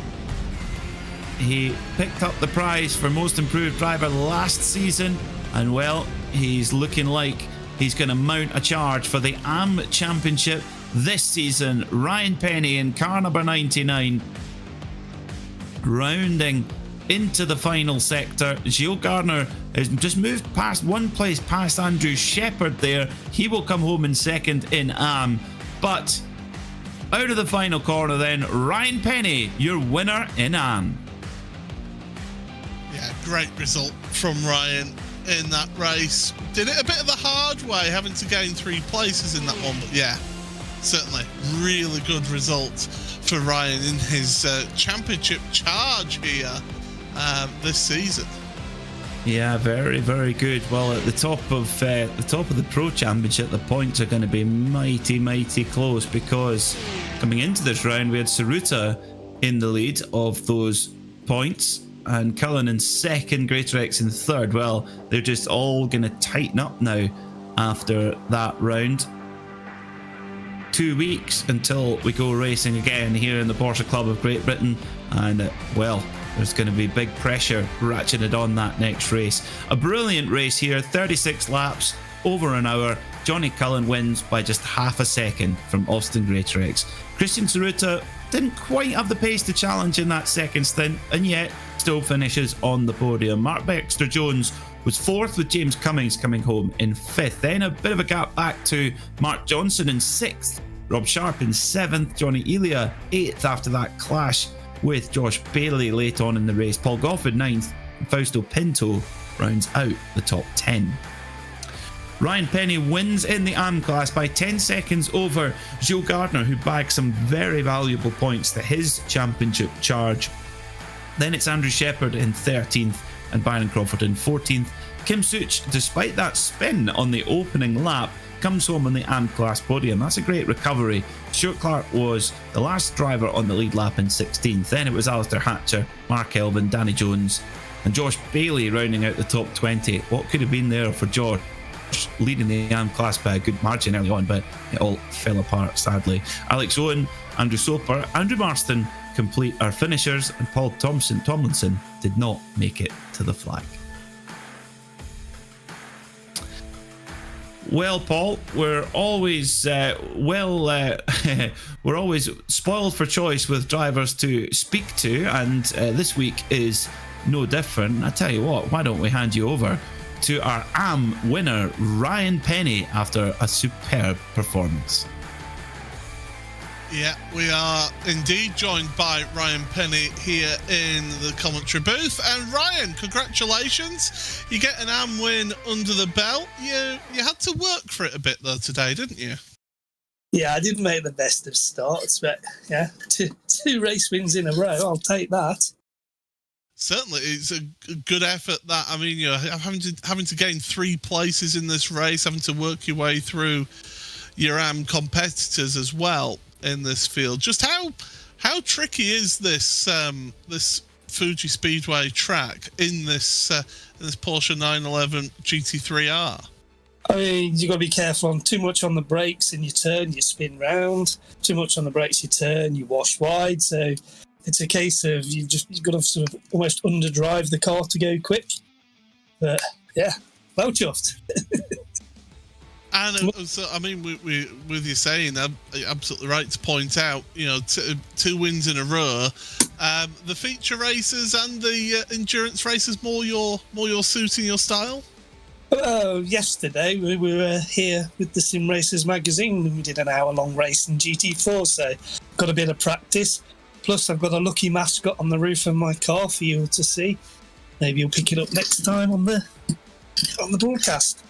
He picked up the prize for most improved driver last season, and well, he's looking like he's going to mount a charge for the AM Championship this season. Ryan Penny in car number 99, rounding into the final sector. Gilles Gardner has just moved past one place past Andrew Shepard there. He will come home in second in AM. But out of the final corner then, Ryan Penny, your winner in AM. Yeah, great result from Ryan in that race. Did it a bit of the hard way, having to gain 3 places in that one, but yeah, certainly really good result for Ryan in his championship charge here this season. Yeah, very, very good. Well, at the top of the Pro Championship, the points are going to be mighty, mighty close, because coming into this round, we had Tsuruta in the lead of those points, and Cullen in second, Greatorex in third. Well, they're just all going to tighten up now after that round. 2 weeks until we go racing again here in the Porsche Club of Great Britain, and well, there's going to be big pressure ratcheted on that next race. A brilliant race here, 36 laps, over an hour. Johnny Cullen wins by just half a second from Austin Greatorex. Christian Tsuruta didn't quite have the pace to challenge in that second stint, and yet still finishes on the podium. Mark Baxter-Jones was fourth, with James Cummings coming home in fifth. Then a bit of a gap back to Mark Johnson in sixth, Rob Sharp in seventh, Johnny Elia eighth after that clash with Josh Bailey late on in the race. Paul Goff in ninth, and Fausto Pinto rounds out the top 10. Ryan Penny wins in the AM class by 10 seconds over Gilles Gardner, who bagged some very valuable points to his championship charge. Then it's Andrew Shepard in 13th and Byron Crawford in 14th. Kim Such, despite that spin on the opening lap, comes home on the AM class podium. That's a great recovery. Stuart Clark was the last driver on the lead lap in 16th. Then it was Alistair Hatcher, Mark Elvin, Danny Jones and Josh Bailey rounding out the top 20. What could have been there for George, leading the AM class by a good margin early on, but it all fell apart sadly. Owen, Andrew Soper, Andrew Marston complete our finishers, and Paul Tomlinson did not make it to the flag. Well, Paul, we're always we're always spoiled for choice with drivers to speak to, and this week is no different. I tell you what, why don't we hand you over to our AM winner, Ryan Penny, after a superb performance. Yeah, we are indeed joined by Ryan Penny here in the commentary booth. And Ryan, congratulations. You get an AM win under the belt. You had to work for it a bit though today, didn't you? Yeah, I didn't make the best of starts, but yeah, two race wins in a row. I'll take that. Certainly, it's a good effort. That, I mean, you're having to gain 3 places in this race, having to work your way through your AM competitors as well in this field. Just how tricky is this this Fuji Speedway track in this Porsche 911 GT3R? I mean, you got to be careful on too much on the brakes and you turn, you spin round. Too much on the brakes, you turn, you wash wide. So it's a case of you've got to sort of almost underdrive the car to go quick. But yeah, well chuffed. And so, I mean, with you saying that, you're absolutely right to point out, two wins in a row. The feature races and the endurance races more your suit and your style. Yesterday we were here with the Sim Racers magazine and we did an hour-long race in GT4, so got a bit of practice. Plus, I've got a lucky mascot on the roof of my car for you all to see. Maybe you'll pick it up next time on the broadcast.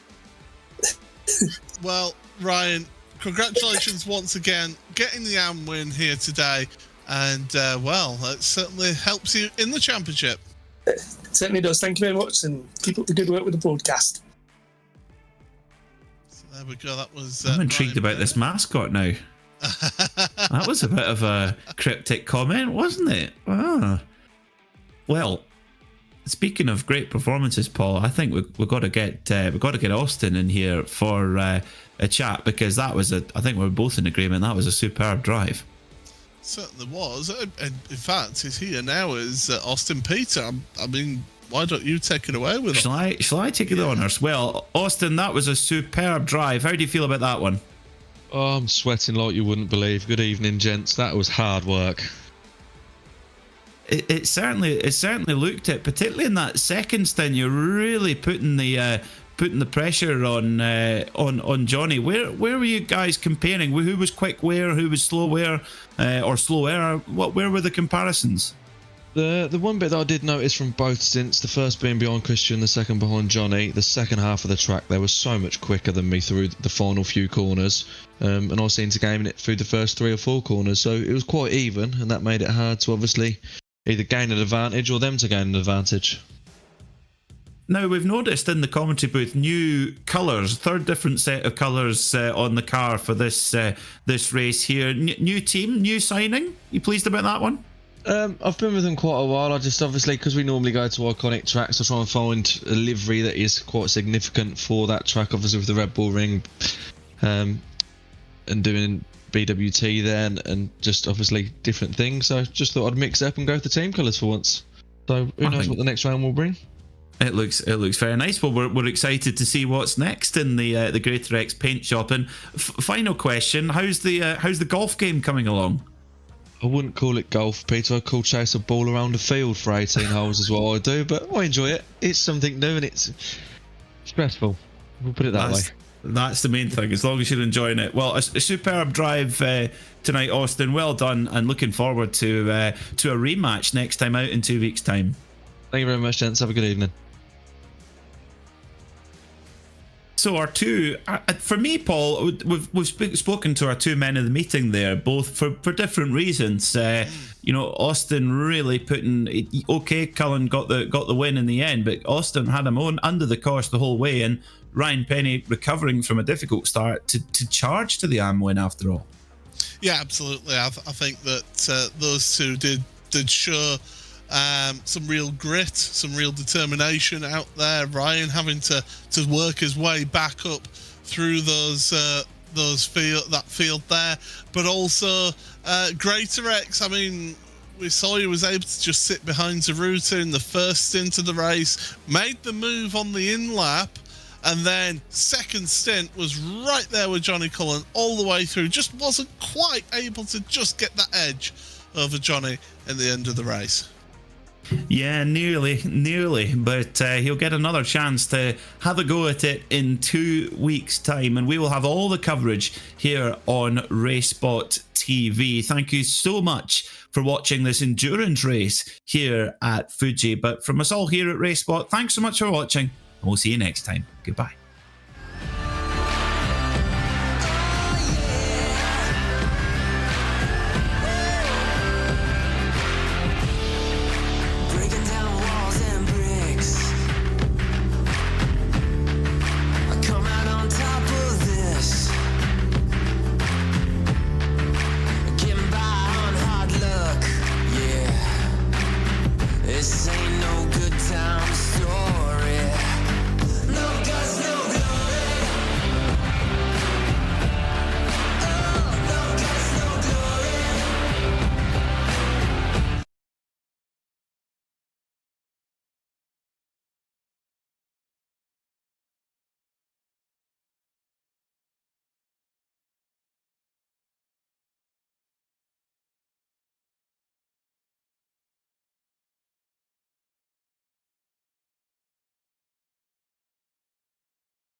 Well, Ryan, congratulations once again, getting the AM win here today, and it certainly helps you in the championship. It certainly does. Thank you very much, and keep up the good work with the broadcast. So there we go. That was. I'm intrigued about this mascot now. That was a bit of a cryptic comment, wasn't it? Ah. Well, speaking of great performances, Paul, I think we've got to get Austin in here for a chat, because that was I think we're both in agreement that was a superb drive. Certainly was, and in fact, he's here now is Austin Peter. I mean, why don't you take it away with him? Shall I take the honours? Well, Austin, that was a superb drive. How do you feel about that one? Oh, I'm sweating like you wouldn't believe. Good evening, gents. That was hard work. It certainly looked it, particularly in that second stint. You're really putting the pressure on Johnny. Where were you guys comparing? Who was quick where? Who was slow where? Or slower? Where were the comparisons? The one bit that I did notice from both stints, the first being behind Christian, the second behind Johnny, the second half of the track, they were so much quicker than me through the final few corners, and I seemed to gain it through the first 3 or 4 corners, so it was quite even, and that made it hard to obviously either gain an advantage or them to gain an advantage. Now, we've noticed in the commentary booth new colours, third different set of colours on the car for this race here. New team, new signing. You pleased about that one? I've been with them quite a while. I just obviously, because we normally go to iconic tracks, I try and find a livery that is quite significant for that track, obviously with the Red Bull ring, and doing BWT then, and just obviously different things. So just thought I'd mix it up and go with the team colours for once. So who knows what the next round will bring. It looks very nice. Well, we're excited to see what's next in the Greater X paint shop. And final question: how's the golf game coming along? I wouldn't call it golf, Peter. I'd call chase a ball around the field for 18 holes is what I do, but I enjoy it. It's something new and it's stressful. We'll put it that way. That's the main thing, as long as you're enjoying it. Well, a superb drive tonight, Austin. Well done, and looking forward to a rematch next time out in 2 weeks' time. Thank you very much, gents. Have a good evening. So our two, for me, Paul, we've spoken to our two men of the meeting there, both for different reasons. Austin really putting, okay, Cullen got the win in the end, but Austin had him on under the course the whole way, and Ryan Penny recovering from a difficult start to charge to the AM win after all. Yeah, absolutely. I think that those two did show some real grit, some real determination out there. Ryan having to work his way back up through that field there, but also Greater X. I mean, we saw he was able to just sit behind Zaruta in the first stint of the race, made the move on the in-lap, and then second stint was right there with Johnny Cullen all the way through. Just wasn't quite able to just get that edge over Johnny in the end of the race. Yeah, nearly, but he'll get another chance to have a go at it in 2 weeks' time, and we will have all the coverage here on RaceSpotTV. Thank you so much for watching this endurance race here at Fuji, but from us all here at RaceSpot, thanks so much for watching, and we'll see you next time. Goodbye.